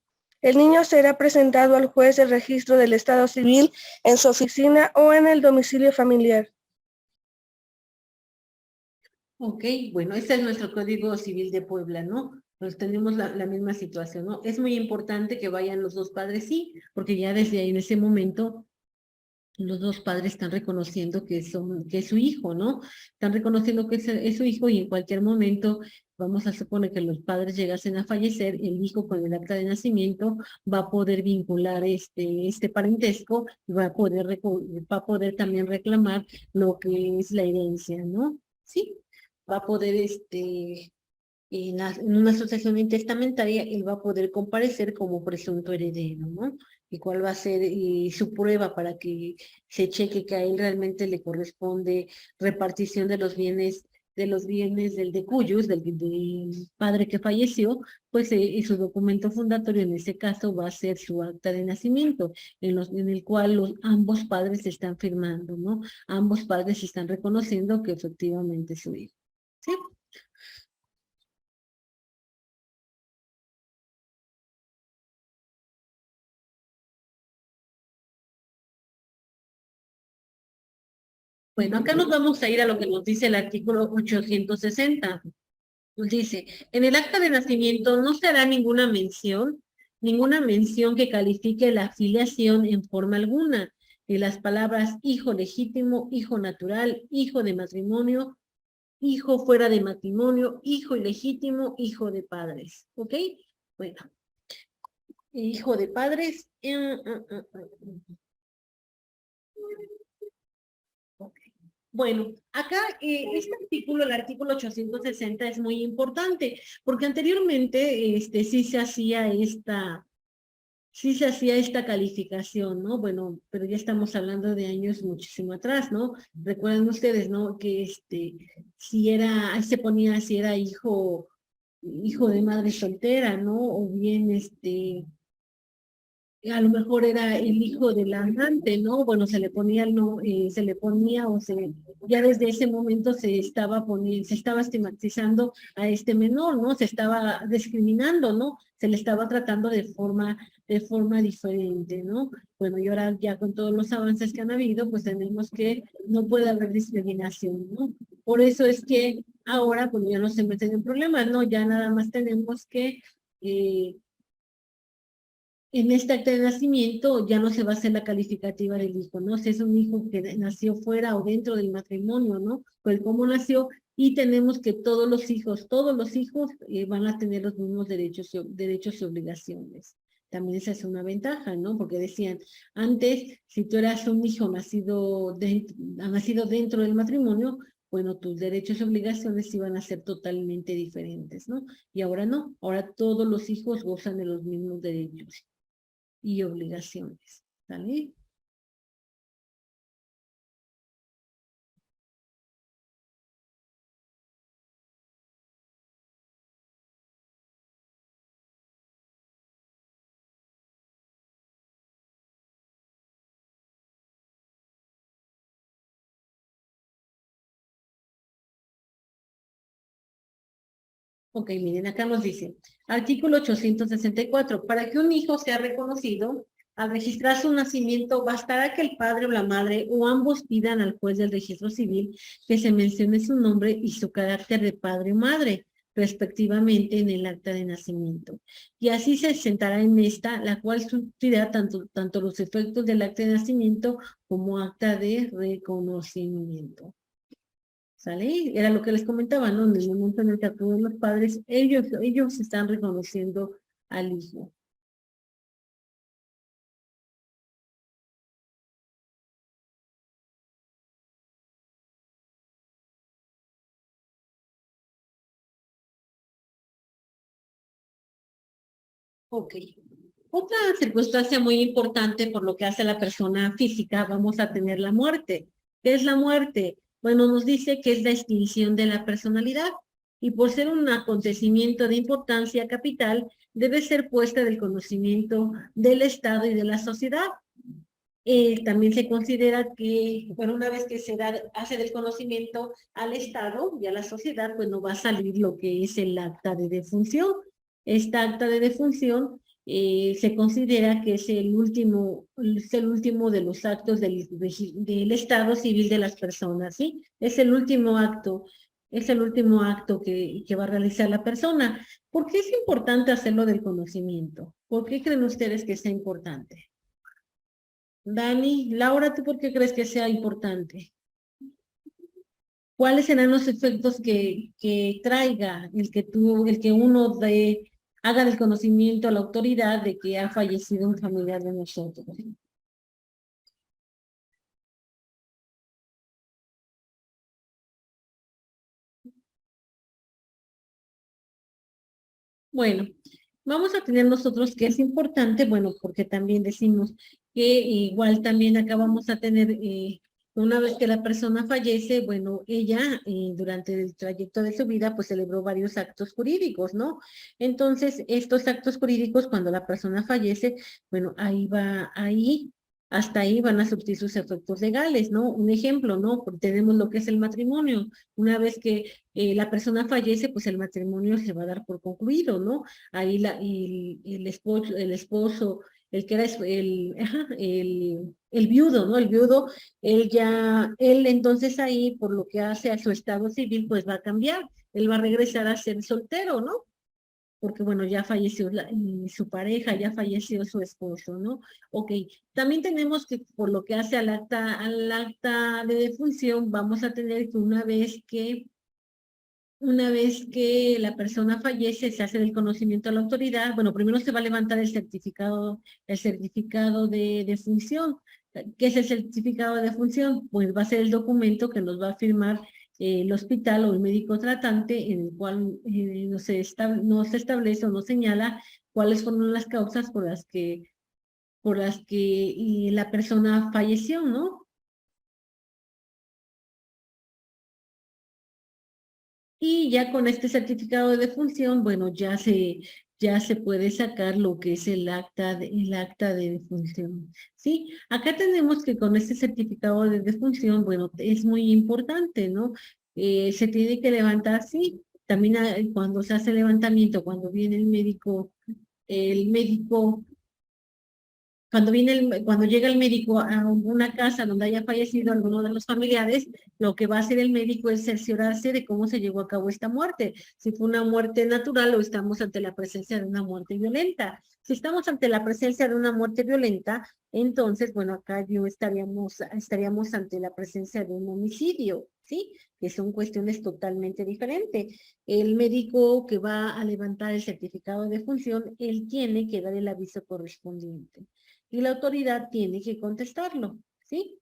El niño será presentado al juez de registro del Estado civil en su oficina o en el domicilio familiar. Ok, bueno, ese es nuestro Código Civil de Puebla, ¿no? Pues tenemos la misma situación, ¿no? Es muy importante que vayan los dos padres, sí, porque ya desde ahí en ese momento los dos padres están reconociendo que es su hijo, ¿no? Están reconociendo que es su hijo y en cualquier momento, vamos a suponer que los padres llegasen a fallecer, el hijo con el acta de nacimiento va a poder vincular este parentesco y va a poder también reclamar lo que es la herencia, ¿no? Sí, va a poder en una asociación intestamentaria, él va a poder comparecer como presunto heredero, ¿no? Y cuál va a ser su prueba para que se cheque que a él realmente le corresponde repartición de los bienes del decuyus, del padre que falleció, pues y su documento fundatorio en ese caso va a ser su acta de nacimiento, en el cual ambos padres están firmando, ¿no? Ambos padres están reconociendo que efectivamente es su hijo. ¿Sí? Bueno, acá nos vamos a ir a lo que nos dice el artículo 860. Nos dice, en el acta de nacimiento no se hará ninguna mención que califique la filiación en forma alguna, de las palabras hijo legítimo, hijo natural, hijo de matrimonio, hijo fuera de matrimonio, hijo ilegítimo, hijo de padres. ¿Ok? Bueno, hijo de padres. Ok. Bueno, acá este artículo, el artículo 860 es muy importante, porque anteriormente sí se hacía esta calificación, ¿no? Bueno, pero ya estamos hablando de años muchísimo atrás, ¿no? Recuerden ustedes, ¿no? Que si era, ahí se ponía si era hijo de madre soltera, ¿no? O bien a lo mejor era el hijo del amante, ¿no? Bueno, se le ponía, no, se le ponía o se, ya desde ese momento se estaba poniendo, se estaba estigmatizando a este menor, ¿no? Se estaba discriminando, ¿no? Se le estaba tratando de forma diferente, ¿no? Bueno, y ahora ya con todos los avances que han habido, pues tenemos que no puede haber discriminación, ¿no? Por eso es que ahora, pues ya no se meten en problemas, ¿no? Ya nada más tenemos que en este acta de nacimiento ya no se va a hacer la calificativa del hijo, ¿no? Si es un hijo que nació fuera o dentro del matrimonio, ¿no? Pues cómo nació, y tenemos que todos los hijos van a tener los mismos derechos y obligaciones. También esa es una ventaja, ¿no? Porque decían, antes, si tú eras un hijo nacido dentro del matrimonio, bueno, tus derechos y obligaciones iban a ser totalmente diferentes, ¿no? Y ahora no, ahora todos los hijos gozan de los mismos derechos y obligaciones, ¿sale? Ok, miren, acá nos dice, artículo 864, para que un hijo sea reconocido, al registrar su nacimiento, bastará que el padre o la madre o ambos pidan al juez del registro civil que se mencione su nombre y su carácter de padre o madre, respectivamente en el acta de nacimiento. Y así se sentará en esta, la cual surtirá tanto los efectos del acta de nacimiento como acta de reconocimiento. ¿Sale? Era lo que les comentaba, ¿no? En el momento en el que acuden los padres, ellos están reconociendo al hijo. Ok. Otra circunstancia muy importante por lo que hace a la persona física, vamos a tener la muerte. ¿Qué es la muerte? Bueno, nos dice que es la extinción de la personalidad y por ser un acontecimiento de importancia capital, debe ser puesta del conocimiento del Estado y de la sociedad. También se considera que, bueno, una vez que hace del conocimiento al Estado y a la sociedad, pues no va a salir lo que es el acta de defunción. Esta acta de defunción se considera que es el último de los actos del Estado civil de las personas, ¿sí? Es el último acto que va a realizar la persona. ¿Por qué es importante hacerlo del conocimiento? ¿Por qué creen ustedes que sea importante? Dani, Laura, ¿tú por qué crees que sea importante? ¿Cuáles serán los efectos que traiga el que uno haga del conocimiento a la autoridad de que ha fallecido un familiar de nosotros? Bueno, vamos a tener nosotros que es importante, bueno, porque también decimos que igual también acá vamos a tener, una vez que la persona fallece, bueno, ella durante el trayecto de su vida, pues celebró varios actos jurídicos, ¿no? Entonces, estos actos jurídicos, cuando la persona fallece, bueno, hasta ahí van a surtir sus efectos legales, ¿no? Un ejemplo, ¿no? Porque tenemos lo que es el matrimonio. Una vez que la persona fallece, pues el matrimonio se va a dar por concluido, ¿no? Ahí el esposo, el que era el viudo, ¿no? El viudo, él entonces ahí, por lo que hace a su estado civil, pues va a cambiar. Él va a regresar a ser soltero, ¿no? Porque bueno, ya falleció su pareja, ya falleció su esposo, ¿no? Ok, también tenemos que, por lo que hace al acta de defunción, vamos a tener que una vez que la persona fallece, se hace el conocimiento a la autoridad, bueno, primero se va a levantar el certificado de defunción. ¿Qué es el certificado de defunción? Pues va a ser el documento que nos va a firmar el hospital o el médico tratante, en el cual no se establece o no señala cuáles fueron las causas por las que la persona falleció, ¿no? Y ya con este certificado de defunción, bueno, ya se puede sacar lo que es el acta de defunción. ¿Sí? Acá tenemos que con este certificado de defunción, bueno, es muy importante, ¿no? Se tiene que levantar, sí, también cuando se hace el levantamiento, cuando viene el médico cuando llega el médico a una casa donde haya fallecido alguno de los familiares, lo que va a hacer el médico es cerciorarse de cómo se llevó a cabo esta muerte. Si fue una muerte natural o estamos ante la presencia de una muerte violenta. Si estamos ante la presencia de una muerte violenta, entonces, bueno, acá estaríamos ante la presencia de un homicidio, ¿sí? Que son cuestiones totalmente diferentes. El médico que va a levantar el certificado de defunción, él tiene que dar el aviso correspondiente y la autoridad tiene que contestarlo, ¿sí?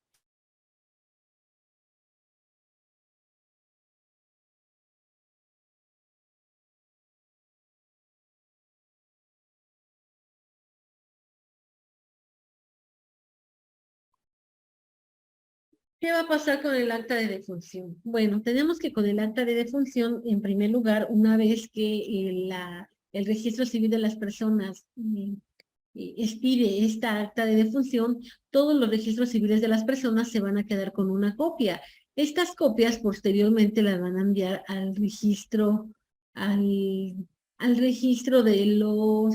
¿Qué va a pasar con el acta de defunción? Bueno, tenemos que con el acta de defunción, en primer lugar, una vez que el registro civil de las personas expide esta acta de defunción, todos los registros civiles de las personas se van a quedar con una copia. Estas copias posteriormente las van a enviar al registro de los...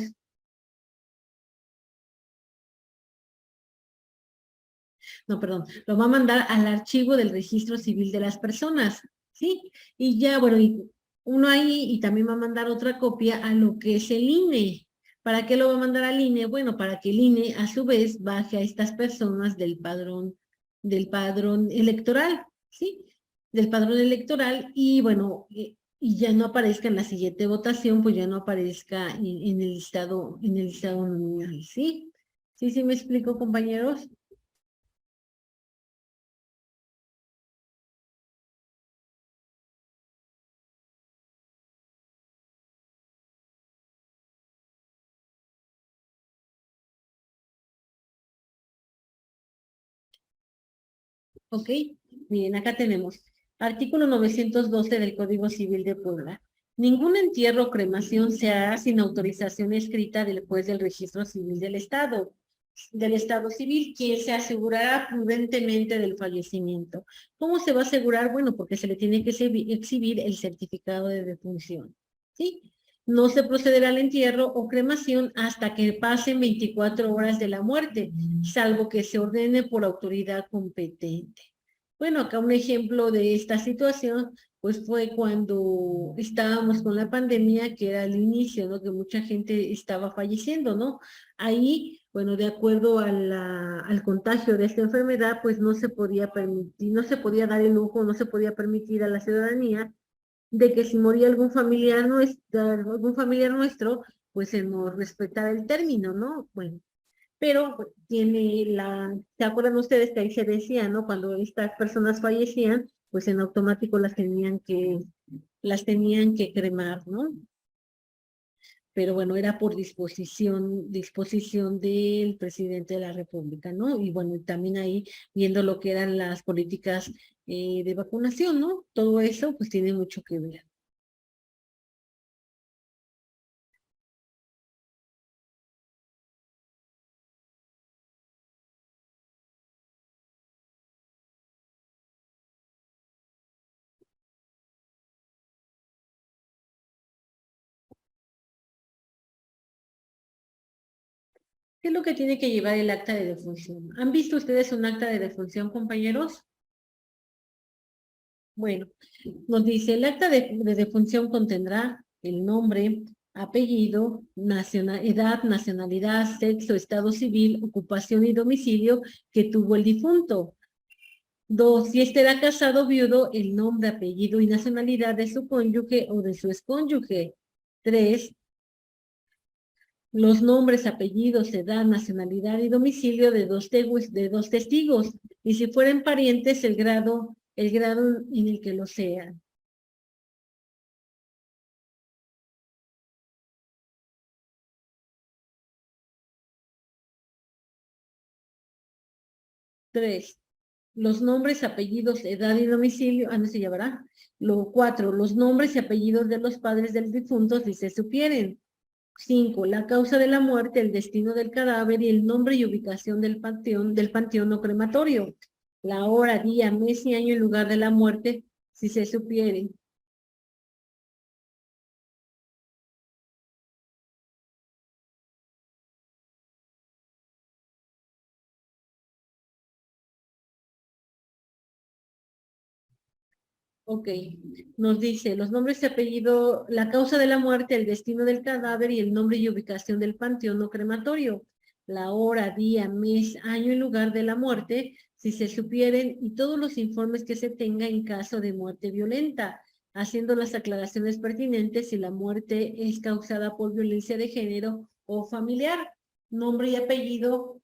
No, perdón, lo va a mandar al archivo del registro civil de las personas, ¿sí? Y ya, bueno, y uno ahí y también va a mandar otra copia a lo que es el INE. ¿Para qué lo va a mandar al INE? Bueno, para que el INE a su vez baje a estas personas del padrón electoral, ¿sí? Del padrón electoral y bueno, y ya no aparezca en la siguiente votación, pues ya no aparezca en el listado nominal, ¿sí? ¿Sí, sí me explico, compañeros? Ok, bien, acá tenemos. Artículo 912 del Código Civil de Puebla. Ningún entierro o cremación se hará sin autorización escrita del juez del registro civil del Estado civil, quien se asegurará prudentemente del fallecimiento. ¿Cómo se va a asegurar? Bueno, porque se le tiene que exhibir el certificado de defunción, ¿sí? No se procederá al entierro o cremación hasta que pasen 24 horas de la muerte, salvo que se ordene por autoridad competente. Bueno, acá un ejemplo de esta situación, pues fue cuando estábamos con la pandemia, que era el inicio, ¿no? Que mucha gente estaba falleciendo, ¿no? Ahí, bueno, de acuerdo al contagio de esta enfermedad, pues no se podía permitir, no se podía dar el lujo, no se podía permitir a la ciudadanía de que si moría algún familiar nuestro, pues se nos respetara el término, ¿no? Bueno, pero pues, ¿se acuerdan ustedes que ahí se decía, ¿no? Cuando estas personas fallecían, pues en automático las tenían que cremar, ¿no? Pero bueno, era por disposición del presidente de la República, ¿no? Y bueno, también ahí viendo lo que eran las políticas de vacunación, ¿no? Todo eso pues tiene mucho que ver. ¿Qué es lo que tiene que llevar el acta de defunción? ¿Han visto ustedes un acta de defunción, compañeros? Bueno, nos dice, el acta de defunción contendrá el nombre, apellido, edad, nacionalidad, sexo, estado civil, ocupación y domicilio que tuvo el difunto. 2, si este era casado o viudo, el nombre, apellido y nacionalidad de su cónyuge o de su excónyuge. 3, los nombres, apellidos, edad, nacionalidad y domicilio de dos testigos, y si fueran parientes, el grado en el que lo sean. Tres, los nombres, apellidos, edad y domicilio, no se llevará. 4, los nombres y apellidos de los padres del difunto si se supieren. 5. La causa de la muerte, el destino del cadáver y el nombre y ubicación del panteón o crematorio. La hora, día, mes y año y lugar de la muerte, si se supiere. Ok, nos dice los nombres y apellido, la causa de la muerte, el destino del cadáver y el nombre y ubicación del panteón o crematorio. La hora, día, mes, año y lugar de la muerte, si se supieren, y todos los informes que se tenga en caso de muerte violenta, haciendo las aclaraciones pertinentes si la muerte es causada por violencia de género o familiar. Nombre y apellidos,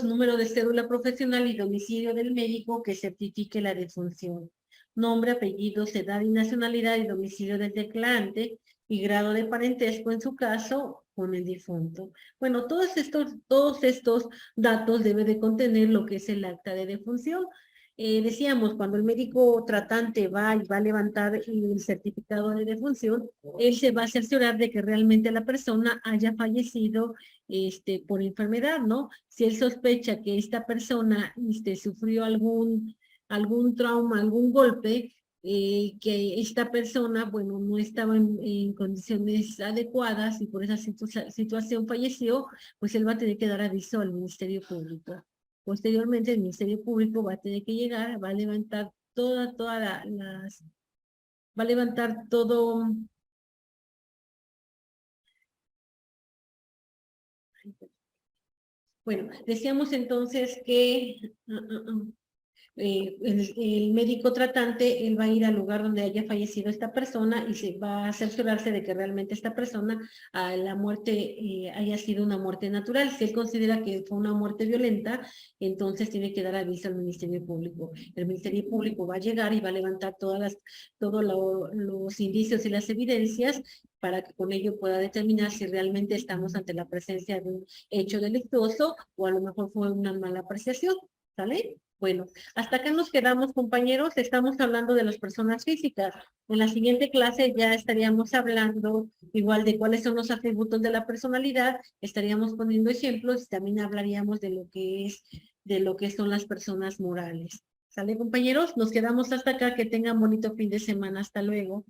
número de cédula profesional y domicilio del médico que certifique la defunción. Nombre, apellidos, edad y nacionalidad y domicilio del declarante y grado de parentesco en su caso con el difunto. Bueno, todos estos datos debe de contener lo que es el acta de defunción. Decíamos, cuando el médico tratante va y va a levantar el certificado de defunción, él se va a cerciorar de que realmente la persona haya fallecido por enfermedad, ¿no? Si él sospecha que esta persona sufrió algún trauma, algún golpe, que esta persona, bueno, no estaba en condiciones adecuadas y por esa situación falleció, pues él va a tener que dar aviso al Ministerio Público. Posteriormente, el Ministerio Público va a tener que llegar, va a levantar va a levantar todo. Bueno, decíamos entonces que el médico tratante, él va a ir al lugar donde haya fallecido esta persona y se va a cerciorarse de que realmente esta persona, la muerte haya sido una muerte natural. Si él considera que fue una muerte violenta, entonces tiene que dar aviso al Ministerio Público. El Ministerio Público va a llegar y va a levantar todos los indicios y las evidencias para que con ello pueda determinar si realmente estamos ante la presencia de un hecho delictuoso o a lo mejor fue una mala apreciación. ¿Sale? Bueno, hasta acá nos quedamos, compañeros. Estamos hablando de las personas físicas. En la siguiente clase ya estaríamos hablando igual de cuáles son los atributos de la personalidad. Estaríamos poniendo ejemplos y también hablaríamos de lo que son las personas morales. ¿Sale, compañeros? Nos quedamos hasta acá. Que tengan bonito fin de semana. Hasta luego.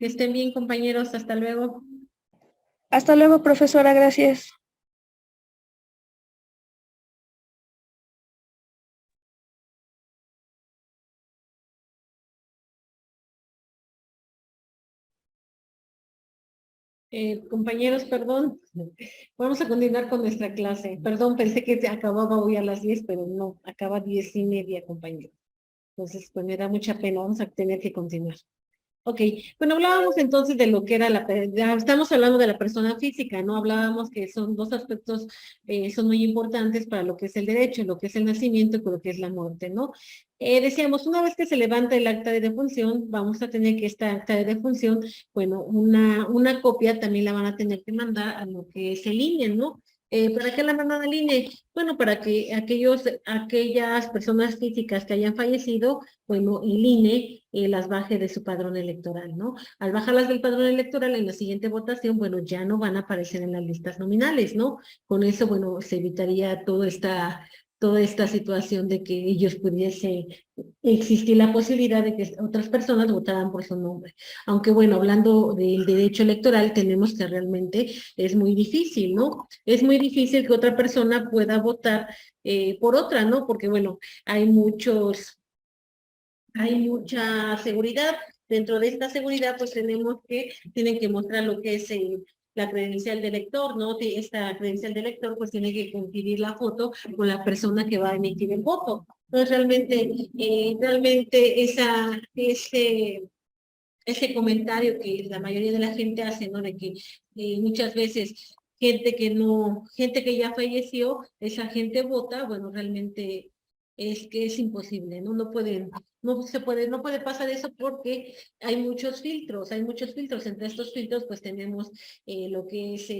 Que estén bien, compañeros. Hasta luego. Hasta luego, profesora, gracias. Compañeros, perdón. Vamos a continuar con nuestra clase. Perdón, pensé que acababa hoy a las 10, pero no, acaba 10:30, compañeros. Entonces, pues me da mucha pena, vamos a tener que continuar. Ok, bueno, hablábamos entonces de lo que era ya estamos hablando de la persona física, ¿no? Hablábamos que son dos aspectos, son muy importantes para lo que es el derecho, lo que es el nacimiento y lo que es la muerte, ¿no? Decíamos, una vez que se levanta el acta de defunción, vamos a tener que esta acta de defunción, bueno, una copia también la van a tener que mandar a lo que es el INE, ¿no? ¿Para qué la mandan al INE? Bueno, para que aquellas personas físicas que hayan fallecido, bueno, el INE las baje de su padrón electoral, ¿no? Al bajarlas del padrón electoral en la siguiente votación, bueno, ya no van a aparecer en las listas nominales, ¿no? Con eso, bueno, se evitaría toda esta situación de que ellos pudiese existir la posibilidad de que otras personas votaran por su nombre. Aunque, bueno, hablando del derecho electoral, tenemos que realmente es muy difícil, ¿no? Es muy difícil que otra persona pueda votar por otra, ¿no? Porque, bueno, hay mucha seguridad. Dentro de esta seguridad, pues tienen que mostrar lo que es la credencial de elector, ¿no? Esta credencial de elector, pues tiene que coincidir la foto con la persona que va a emitir el voto. Entonces, realmente ese comentario que la mayoría de la gente hace, ¿no? De que muchas veces gente que ya falleció, esa gente vota, bueno, realmente es que es imposible, ¿no? No puede pasar eso porque hay muchos filtros. Entre estos filtros, pues tenemos lo que es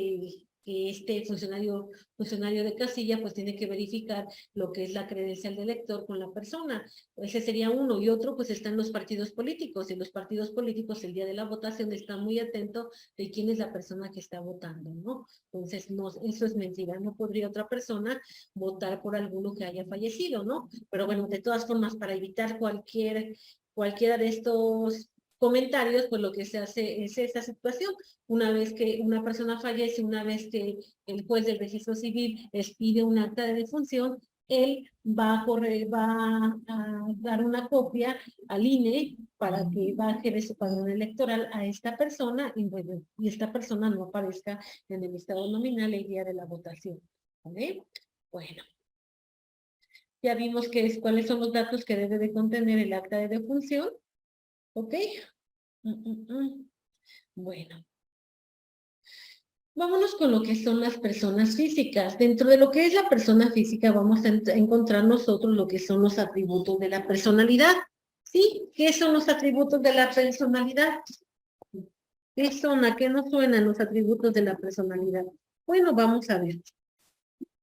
que este funcionario de casilla pues tiene que verificar lo que es la credencial del elector con la persona. Ese sería uno. Y otro pues están los partidos políticos, y los partidos políticos el día de la votación están muy atentos de quién es la persona que está votando, ¿no? Entonces, no, eso es mentira, no podría otra persona votar por alguno que haya fallecido, ¿no? Pero bueno, de todas formas, para evitar cualquiera de estos comentarios, pues lo que se hace es esa situación. Una vez que una persona fallece, una vez que el juez del registro civil expide un acta de defunción, él va a dar una copia al INE para que baje de su padrón electoral a esta persona y, bueno, y esta persona no aparezca en el listado nominal el día de la votación. ¿Vale? Bueno. Ya vimos cuáles son los datos que debe de contener el acta de defunción. ¿Ok? Bueno. Vámonos con lo que son las personas físicas. Dentro de lo que es la persona física vamos a encontrar nosotros lo que son los atributos de la personalidad. ¿Sí? ¿Qué son los atributos de la personalidad? ¿Qué son? ¿A qué nos suenan los atributos de la personalidad? Bueno, vamos a ver.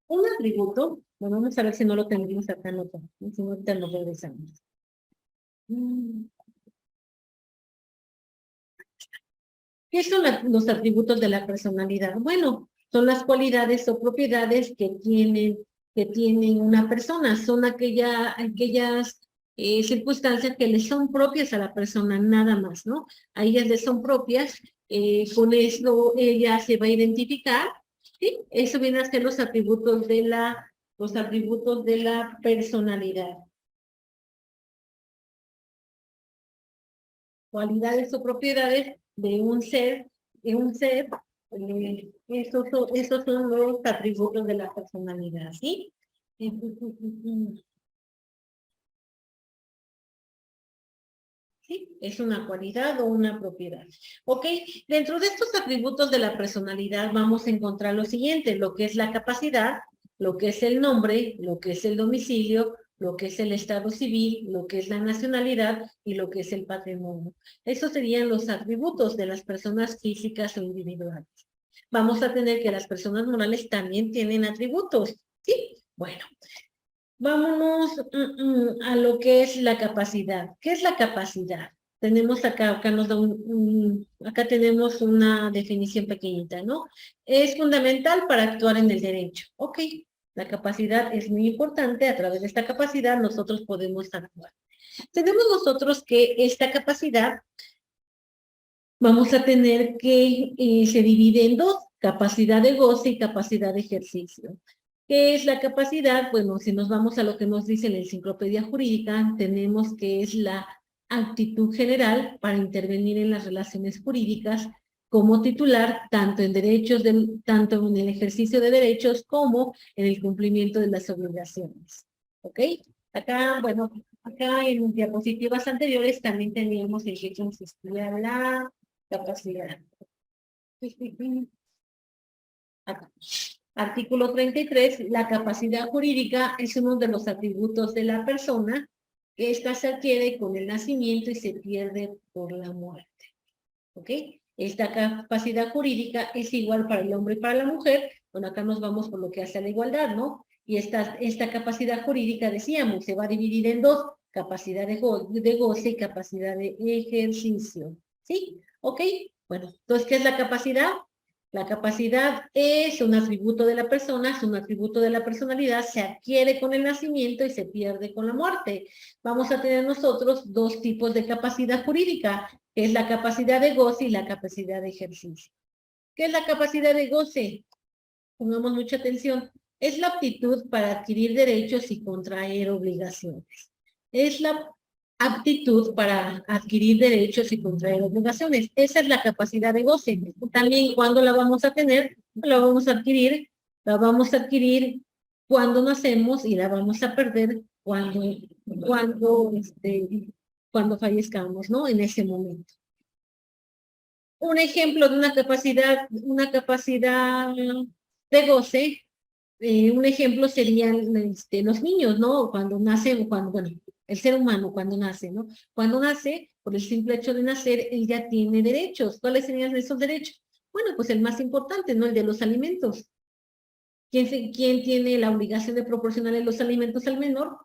Un atributo, bueno, vamos a ver si no lo tendríamos acá anotado. Si no, ahorita nos regresamos. ¿Qué son los atributos de la personalidad? Bueno, son las cualidades o propiedades que tiene una persona. Son aquellas circunstancias que le son propias a la persona, nada más, ¿no? A ellas le son propias. Con eso ella se va a identificar. ¿Sí? Eso viene a ser los atributos de la personalidad. Cualidades o propiedades de un ser, esos son los atributos de la personalidad, ¿sí? ¿Sí? Es una cualidad o una propiedad. ¿Ok? Dentro de estos atributos de la personalidad vamos a encontrar lo siguiente, lo que es la capacidad, lo que es el nombre, lo que es el domicilio, lo que es el estado civil, lo que es la nacionalidad y lo que es el patrimonio. Esos serían los atributos de las personas físicas o individuales. Vamos a tener que las personas morales también tienen atributos, ¿sí? Bueno, vámonos a lo que es la capacidad. ¿Qué es la capacidad? Tenemos acá nos da acá tenemos una definición pequeñita, ¿no? Es fundamental para actuar en el derecho. Ok, la capacidad es muy importante. A través de esta capacidad nosotros podemos actuar. Tenemos nosotros que esta capacidad vamos a tener que se divide en dos, capacidad de goce y capacidad de ejercicio. ¿Qué es la capacidad? Bueno, si nos vamos a lo que nos dice la enciclopedia jurídica, tenemos que es la actitud general para intervenir en las relaciones jurídicas como titular, tanto en el ejercicio de derechos como en el cumplimiento de las obligaciones. ¿Ok? Acá, bueno, acá en diapositivas anteriores también teníamos el que consistía la capacidad. Acá. Artículo 33, la capacidad jurídica es uno de los atributos de la persona. Esta se adquiere con el nacimiento y se pierde por la muerte. ¿Ok? Esta capacidad jurídica es igual para el hombre y para la mujer. Bueno, acá nos vamos por lo que hace a la igualdad, ¿no? Y esta capacidad jurídica, decíamos, se va a dividir en dos, capacidad de goce y capacidad de ejercicio. ¿Sí? ¿Ok? Bueno, entonces, ¿qué es la capacidad? La capacidad es un atributo de la persona, es un atributo de la personalidad, se adquiere con el nacimiento y se pierde con la muerte. Vamos a tener nosotros dos tipos de capacidad jurídica, que es la capacidad de goce y la capacidad de ejercicio. ¿Qué es la capacidad de goce? Pongamos mucha atención. Es la aptitud para adquirir derechos y contraer obligaciones. Es la aptitud para adquirir derechos y contraer obligaciones. Esa es la capacidad de goce. También, ¿cuándo la vamos a tener? La vamos a adquirir cuando nacemos y la vamos a perder cuando fallezcamos, ¿no? En ese momento. Un ejemplo de una capacidad de goce, un ejemplo serían los niños, ¿no? Cuando nacen, bueno, el ser humano cuando nace, ¿no? Cuando nace, por el simple hecho de nacer, él ya tiene derechos. ¿Cuáles serían esos derechos? Bueno, pues el más importante, ¿no? El de los alimentos. ¿Quién tiene la obligación de proporcionarle los alimentos al menor?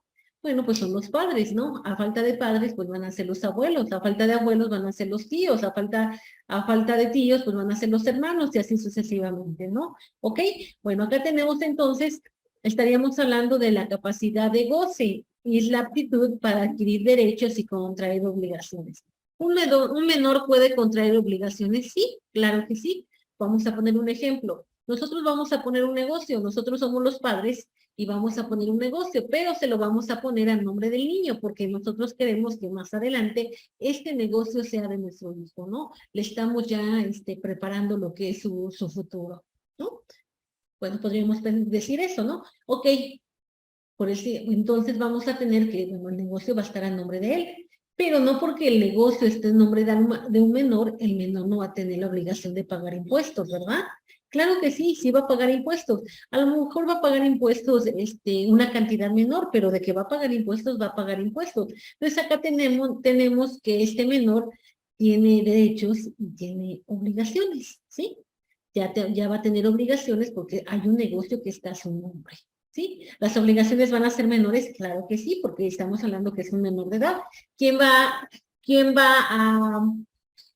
Bueno, pues son los padres, ¿no? A falta de padres, pues van a ser los abuelos, a falta de abuelos van a ser los tíos, a falta de tíos, pues van a ser los hermanos y así sucesivamente, ¿no? ¿Ok? Bueno, acá tenemos entonces, estaríamos hablando de la capacidad de goce y es la aptitud para adquirir derechos y contraer obligaciones. ¿Un menor puede contraer obligaciones? Sí, claro que sí. Vamos a poner un ejemplo. Nosotros vamos a poner un negocio, nosotros somos los padres y vamos a poner un negocio, pero se lo vamos a poner a nombre del niño, porque nosotros queremos que más adelante este negocio sea de nuestro hijo, ¿no? Le estamos ya preparando lo que es su futuro, ¿no? Bueno, podríamos decir eso, ¿no? Ok, entonces vamos a tener que, bueno, el negocio va a estar a nombre de él, pero no porque el negocio esté en nombre de un menor, el menor no va a tener la obligación de pagar impuestos, ¿verdad? Claro que sí, sí va a pagar impuestos. A lo mejor va a pagar impuestos una cantidad menor, pero de que va a pagar impuestos, va a pagar impuestos. Entonces acá tenemos que este menor tiene derechos y tiene obligaciones, ¿sí? Ya va a tener obligaciones porque hay un negocio que está a su nombre, ¿sí? ¿Las obligaciones van a ser menores? Claro que sí, porque estamos hablando que es un menor de edad. ¿Quién va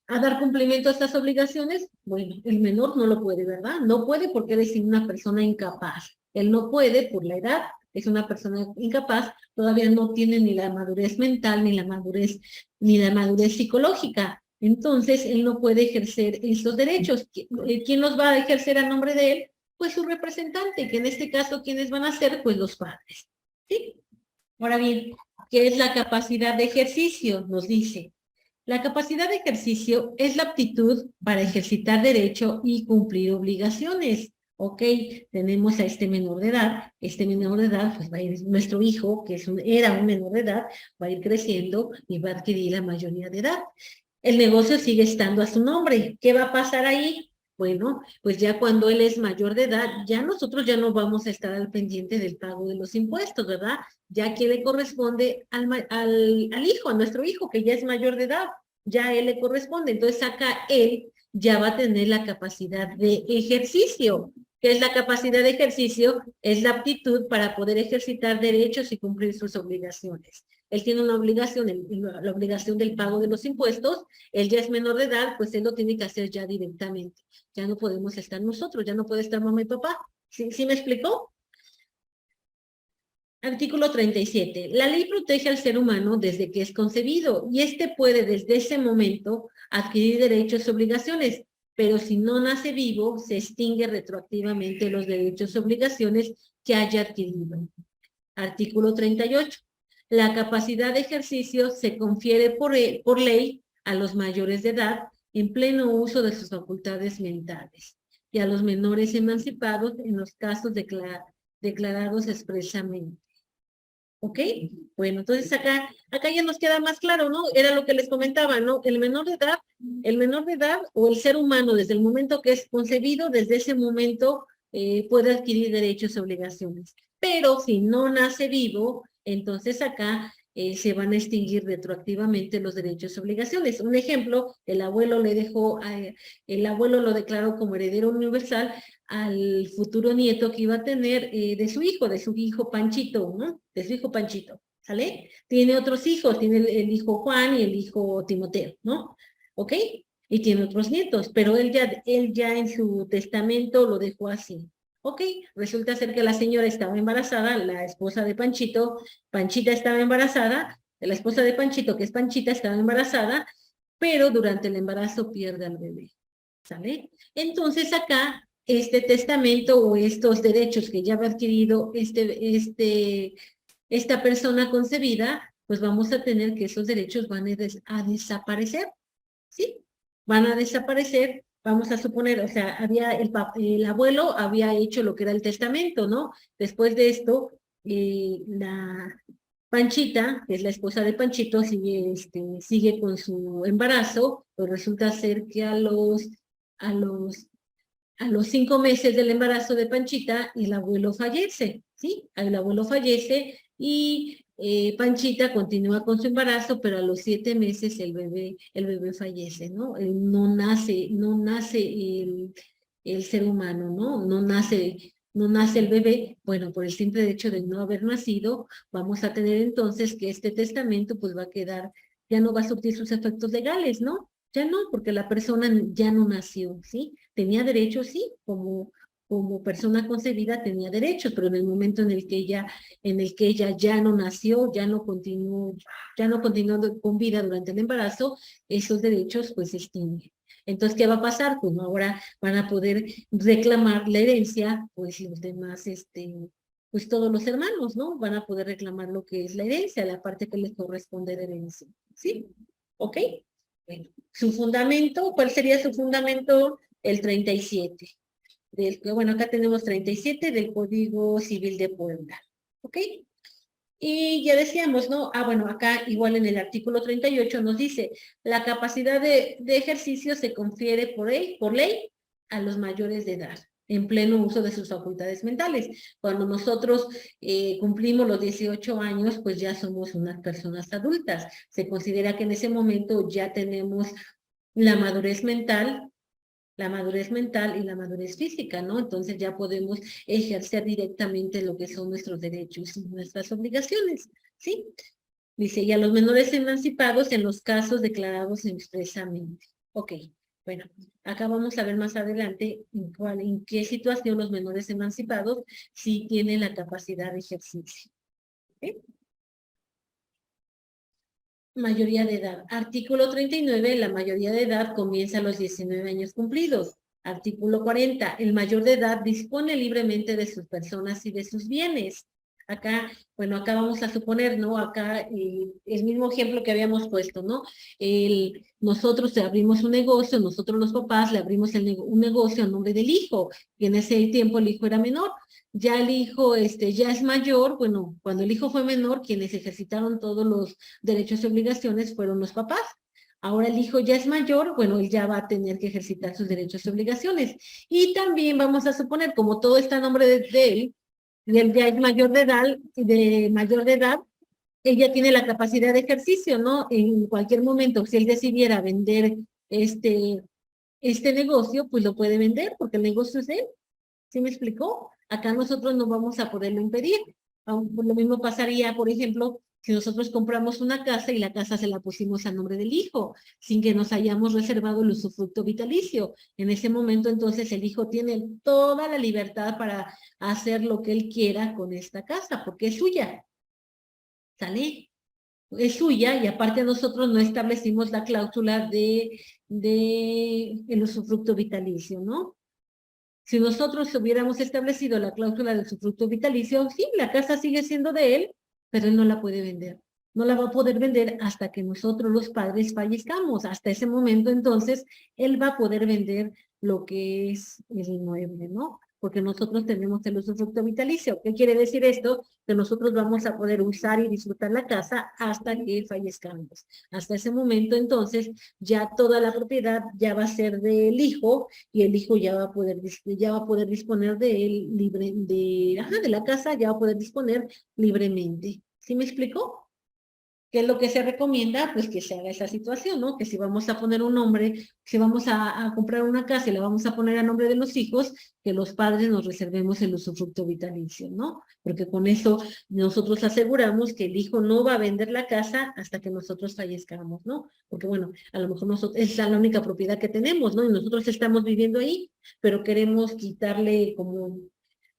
a dar cumplimiento a estas obligaciones? Bueno, el menor no lo puede, ¿verdad? No puede porque él es una persona incapaz. Él no puede por la edad, es una persona incapaz, todavía no tiene ni la madurez mental, ni la madurez psicológica. Entonces, él no puede ejercer estos derechos. ¿Quién los va a ejercer a nombre de él? Pues su representante, que en este caso, ¿quiénes van a ser? Pues los padres. ¿Sí? Ahora bien, ¿qué es la capacidad de ejercicio? Nos dice. La capacidad de ejercicio es la aptitud para ejercitar derecho y cumplir obligaciones. Ok, tenemos a este menor de edad, pues va a ir nuestro hijo, que era un menor de edad, va a ir creciendo y va a adquirir la mayoría de edad. El negocio sigue estando a su nombre. ¿Qué va a pasar ahí? Bueno, pues ya cuando él es mayor de edad, ya nosotros ya no vamos a estar al pendiente del pago de los impuestos, ¿verdad? Ya que le corresponde al hijo, a nuestro hijo, que ya es mayor de edad, ya a él le corresponde. Entonces acá él ya va a tener la capacidad de ejercicio. ¿Qué es la capacidad de ejercicio? Es la aptitud para poder ejercitar derechos y cumplir sus obligaciones. Él tiene una obligación, la obligación del pago de los impuestos, él ya es menor de edad, pues él lo tiene que hacer ya directamente. Ya no podemos estar nosotros, ya no puede estar mamá y papá. ¿Sí me explicó? Artículo 37. La ley protege al ser humano desde que es concebido y éste puede desde ese momento adquirir derechos y obligaciones, pero si no nace vivo, se extingue retroactivamente los derechos y obligaciones que haya adquirido. Artículo 38. La capacidad de ejercicio se confiere por ley a los mayores de edad en pleno uso de sus facultades mentales y a los menores emancipados en los casos declarados expresamente. ¿Ok? Bueno, entonces acá ya nos queda más claro, ¿no? Era lo que les comentaba, ¿no? El menor de edad o el ser humano desde el momento que es concebido, desde ese momento puede adquirir derechos y obligaciones. Pero si no nace vivo, entonces acá se van a extinguir retroactivamente los derechos y obligaciones. Un ejemplo, el abuelo lo declaró como heredero universal al futuro nieto que iba a tener de su hijo Panchito, ¿no? De su hijo Panchito, ¿sale? Tiene otros hijos, tiene el hijo Juan y el hijo Timoteo, ¿no? ¿Ok? Y tiene otros nietos, pero él ya en su testamento lo dejó así. Ok, resulta ser que la señora estaba embarazada, la esposa de Panchito, Panchita estaba embarazada, la esposa de Panchito, que es Panchita, estaba embarazada, pero durante el embarazo pierde al bebé, ¿sale? Entonces acá, este testamento o estos derechos que ya ha adquirido esta persona concebida, pues vamos a tener que esos derechos van a desaparecer, ¿sí? Van a desaparecer, vamos a suponer, o sea, el abuelo había hecho lo que era el testamento, ¿no? Después de esto, la Panchita, que es la esposa de Panchito, sigue con su embarazo, pues resulta ser que a los 5 meses del embarazo de Panchita, el abuelo fallece, ¿sí? El abuelo fallece y Panchita continúa con su embarazo, pero a los 7 meses el bebé fallece, ¿no? No nace el ser humano, ¿no? No nace el bebé. Bueno, por el simple hecho de no haber nacido, vamos a tener entonces que este testamento pues va a quedar, ya no va a surtir sus efectos legales, ¿no? Ya no, porque la persona ya no nació, ¿sí? Tenía derechos, sí, como persona concebida tenía derechos, pero en el momento en el que ella ya no nació, ya no continuó con vida durante el embarazo, esos derechos pues se extinguen. Entonces, ¿qué va a pasar? Pues ahora van a poder reclamar la herencia, pues los demás, pues todos los hermanos, ¿no? Van a poder reclamar lo que es la herencia, la parte que les corresponde de herencia, ¿sí? ¿Ok? Bueno, su fundamento, ¿cuál sería su fundamento? El 37. Bueno, acá tenemos 37 del Código Civil de Puebla, ¿ok? Y ya decíamos, ¿no? Bueno, acá igual en el artículo 38 nos dice, la capacidad de ejercicio se confiere por ley a los mayores de edad, en pleno uso de sus facultades mentales. Cuando nosotros cumplimos los 18 años, pues ya somos unas personas adultas. Se considera que en ese momento ya tenemos la madurez mental y la madurez física, ¿no? Entonces ya podemos ejercer directamente lo que son nuestros derechos y nuestras obligaciones, ¿sí? Dice, y a los menores emancipados en los casos declarados expresamente. Ok, bueno, acá vamos a ver más adelante en qué situación los menores emancipados sí tienen la capacidad de ejercicio. ¿Okay? Mayoría de edad. Artículo 39, la mayoría de edad comienza a los 19 años cumplidos. Artículo 40, el mayor de edad dispone libremente de sus personas y de sus bienes. Acá, bueno, acá vamos a suponer, ¿no? Acá el mismo ejemplo que habíamos puesto, ¿no? Nosotros abrimos un negocio, nosotros los papás le abrimos un negocio a nombre del hijo, y en ese tiempo el hijo era menor. Ya el hijo ya es mayor, bueno, cuando el hijo fue menor, quienes ejercitaron todos los derechos y obligaciones fueron los papás. Ahora el hijo ya es mayor, bueno, él ya va a tener que ejercitar sus derechos y obligaciones. Y también vamos a suponer, como todo está a nombre de él, y él ya es mayor de edad, él ya tiene la capacidad de ejercicio, ¿no? En cualquier momento, si él decidiera vender este negocio, pues lo puede vender, porque el negocio es de él. ¿Sí me explicó? Acá nosotros no vamos a poderlo impedir. Lo mismo pasaría, por ejemplo, si nosotros compramos una casa y la casa se la pusimos a nombre del hijo, sin que nos hayamos reservado el usufructo vitalicio. En ese momento, entonces, el hijo tiene toda la libertad para hacer lo que él quiera con esta casa, porque es suya. ¿Sale? Es suya, y aparte nosotros no establecimos la cláusula de el usufructo vitalicio, ¿no? Si nosotros hubiéramos establecido la cláusula de usufructo vitalicio, sí, la casa sigue siendo de él, pero él no la puede vender. No la va a poder vender hasta que nosotros los padres fallezcamos. Hasta ese momento, entonces, él va a poder vender lo que es el inmueble, ¿no? Porque nosotros tenemos el usufructo vitalicio. ¿Qué quiere decir esto? Que nosotros vamos a poder usar y disfrutar la casa hasta que fallezcamos. Hasta ese momento, entonces, ya toda la propiedad ya va a ser del hijo, y el hijo ya va a poder disponer de él de la casa, ya va a poder disponer libremente. ¿Sí me explicó? ¿Qué es lo que se recomienda? Pues que se haga esa situación, ¿no? Que si vamos a poner un nombre, si vamos a comprar una casa y la vamos a poner a nombre de los hijos, que los padres nos reservemos el usufructo vitalicio, ¿no? Porque con eso nosotros aseguramos que el hijo no va a vender la casa hasta que nosotros fallezcamos, ¿no? Porque bueno, a lo mejor es la única propiedad que tenemos, ¿no? Y nosotros estamos viviendo ahí, pero queremos quitarle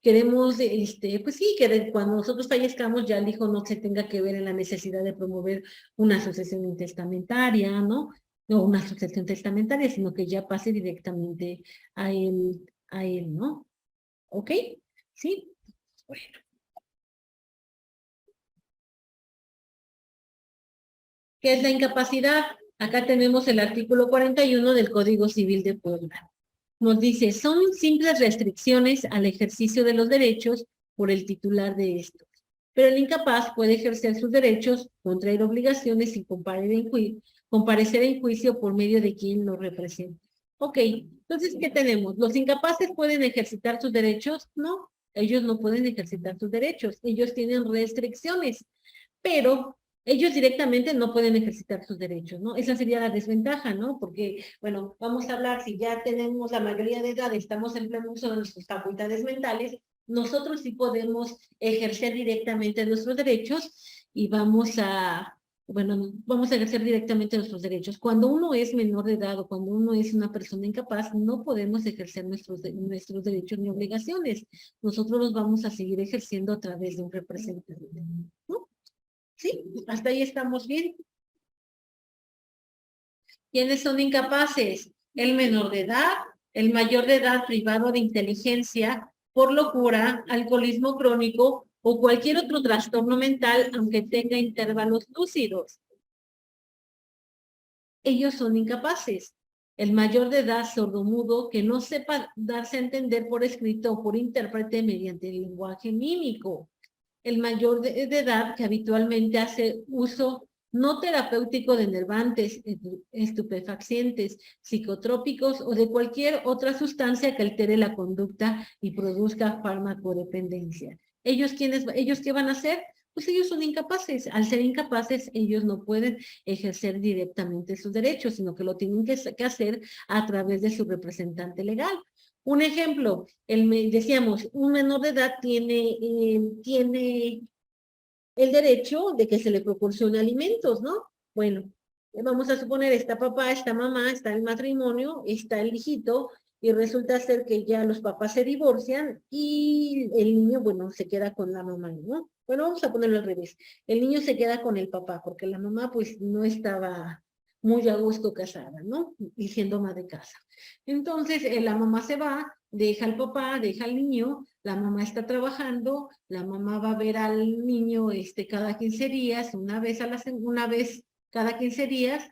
queremos, pues sí, que cuando nosotros fallezcamos ya el hijo no se tenga que ver en la necesidad de promover una sucesión intestamentaria, ¿no? No una sucesión testamentaria, sino que ya pase directamente a él, ¿no? ¿Ok? ¿Sí? Bueno. ¿Qué es la incapacidad? Acá tenemos el artículo 41 del Código Civil de Puebla. Nos dice, son simples restricciones al ejercicio de los derechos por el titular de estos. Pero el incapaz puede ejercer sus derechos, contraer obligaciones y comparecer en juicio por medio de quien lo representa. Ok, entonces, ¿qué tenemos? ¿Los incapaces pueden ejercitar sus derechos? No, ellos no pueden ejercitar sus derechos. Ellos tienen restricciones. pero ellos directamente no pueden ejercitar sus derechos, ¿no? Esa sería la desventaja, ¿no? Porque, bueno, vamos a hablar, si ya tenemos la mayoría de edad, estamos en pleno uso de nuestras facultades mentales, nosotros sí podemos ejercer directamente nuestros derechos y vamos a ejercer directamente nuestros derechos. Cuando uno es menor de edad o cuando uno es una persona incapaz, no podemos ejercer nuestros derechos ni obligaciones. Nosotros los vamos a seguir ejerciendo a través de un representante, ¿no? Sí, hasta ahí estamos bien. ¿Quiénes son incapaces? El menor de edad, el mayor de edad privado de inteligencia por locura, alcoholismo crónico o cualquier otro trastorno mental, aunque tenga intervalos lúcidos. Ellos son incapaces. El mayor de edad sordomudo que no sepa darse a entender por escrito o por intérprete mediante el lenguaje mímico. El mayor de edad que habitualmente hace uso no terapéutico de enervantes, estupefacientes, psicotrópicos o de cualquier otra sustancia que altere la conducta y produzca farmacodependencia. ¿Ellos qué van a hacer? Pues ellos son incapaces. Al ser incapaces, ellos no pueden ejercer directamente sus derechos, sino que lo tienen que hacer a través de su representante legal. Un ejemplo, decíamos, un menor de edad tiene el derecho de que se le proporcione alimentos, ¿no? Bueno, vamos a suponer, está papá, está mamá, está el matrimonio, está el hijito, y resulta ser que ya los papás se divorcian y el niño, bueno, se queda con la mamá, ¿no? Bueno, vamos a ponerlo al revés. El niño se queda con el papá, porque la mamá, pues, no estaba muy a gusto casada, ¿no? Y siendo ama de casa. Entonces, la mamá se va, deja al papá, deja al niño, la mamá está trabajando, la mamá va a ver al niño cada 15 días, una vez cada 15 días,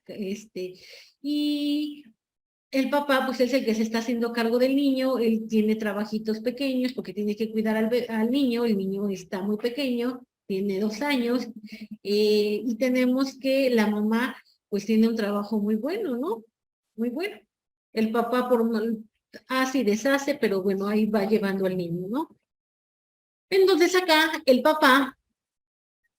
y el papá, pues es el que se está haciendo cargo del niño, él tiene trabajitos pequeños porque tiene que cuidar al niño, el niño está muy pequeño, tiene 2 años, y tenemos que la mamá, pues tiene un trabajo muy bueno, ¿no? Muy bueno. El papá hace y deshace, pero bueno, ahí va llevando al niño, ¿no? Entonces acá el papá,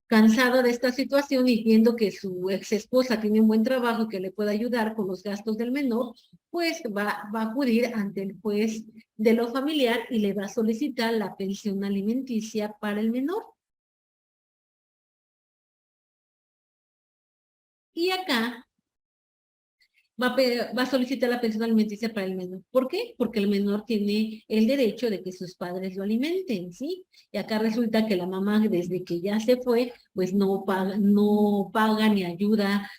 cansado de esta situación y viendo que su ex esposa tiene un buen trabajo que le puede ayudar con los gastos del menor, pues va a acudir ante el juez de lo familiar y le va a solicitar la pensión alimenticia para el menor. Y acá va a solicitar la pensión alimenticia para el menor. ¿Por qué? Porque el menor tiene el derecho de que sus padres lo alimenten, ¿sí? Y acá resulta que la mamá, desde que ya se fue, pues no paga ni ayuda,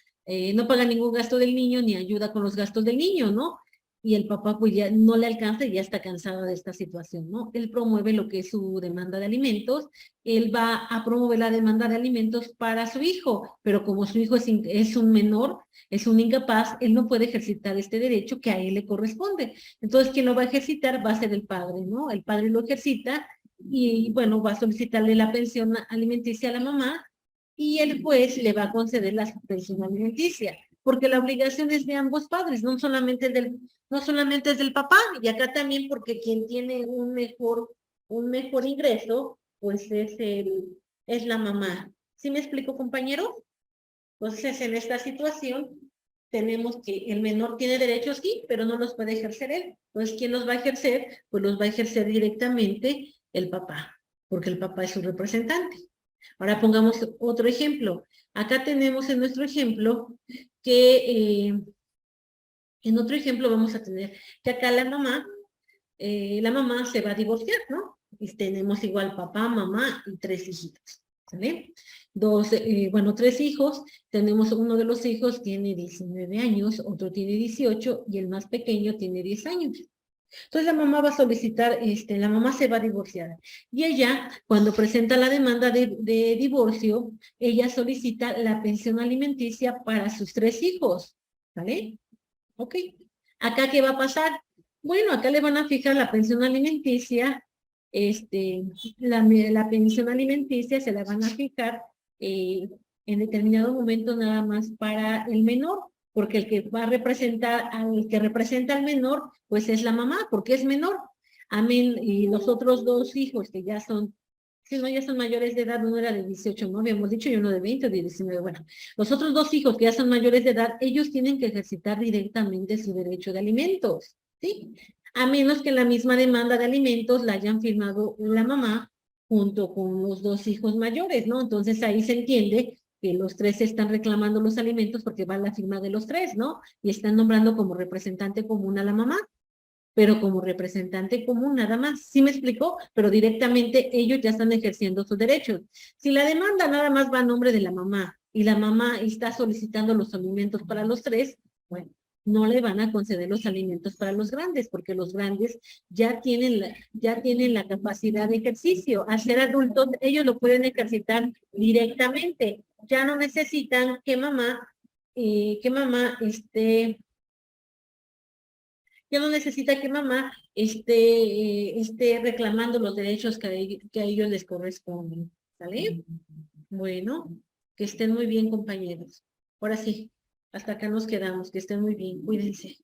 no paga ningún gasto del niño, ni ayuda con los gastos del niño, ¿no? Y el papá pues ya no le alcanza y ya está cansado de esta situación, ¿no? Él promueve lo que es su demanda de alimentos, él va a promover la demanda de alimentos para su hijo, pero como su hijo es un menor, es un incapaz, él no puede ejercitar este derecho que a él le corresponde. Entonces, quien lo va a ejercitar va a ser el padre, ¿no? El padre lo ejercita y, bueno, va a solicitarle la pensión alimenticia a la mamá y el juez le va a conceder la pensión alimenticia, porque la obligación es de ambos padres, no solamente es del papá, y acá también porque quien tiene un mejor ingreso, pues es la mamá. ¿Sí me explico, compañero? Entonces, en esta situación, tenemos que el menor tiene derechos, sí, pero no los puede ejercer él. Entonces, ¿quién los va a ejercer? Pues los va a ejercer directamente el papá, porque el papá es su representante. Ahora pongamos otro ejemplo. Acá tenemos en nuestro ejemplo que, en otro ejemplo vamos a tener que acá la mamá se va a divorciar, ¿no? Y tenemos igual papá, mamá y 3 hijitos, ¿vale? 3 hijos, tenemos uno de los hijos tiene 19 años, otro tiene 18 y el más pequeño tiene 10 años. Entonces la mamá va a solicitar, la mamá se va a divorciar. Y ella, cuando presenta la demanda de divorcio, ella solicita la pensión alimenticia para sus 3 hijos, ¿vale? Ok. ¿Acá qué va a pasar? Bueno, acá le van a fijar la pensión alimenticia, la pensión alimenticia se la van a fijar en determinado momento nada más para el menor, porque el que va a representar, al que representa al menor, pues es la mamá, porque es menor. Amén. Y los otros 2 hijos que ya son Si no, ya son mayores de edad, uno era de 18, ¿no? Habíamos dicho, y uno de 20 o de 19. Bueno, los otros dos hijos que ya son mayores de edad, ellos tienen que ejercitar directamente su derecho de alimentos, ¿sí? A menos que la misma demanda de alimentos la hayan firmado la mamá junto con los dos hijos mayores, ¿no? Entonces ahí se entiende que los tres están reclamando los alimentos porque va la firma de los tres, ¿no? Y están nombrando como representante común a la mamá, pero como representante común nada más. ¿Sí me explicó? Pero directamente ellos ya están ejerciendo sus derechos. Si la demanda nada más va a nombre de la mamá y la mamá está solicitando los alimentos para los tres, bueno, no le van a conceder los alimentos para los grandes, porque los grandes ya tienen la capacidad de ejercicio. Al ser adultos, ellos lo pueden ejercitar directamente. Ya no necesitan que mamá ya no necesita que mamá esté reclamando los derechos que a ellos les corresponden. ¿Sale? Bueno, que estén muy bien, compañeros. Ahora sí, hasta acá nos quedamos, que estén muy bien, cuídense.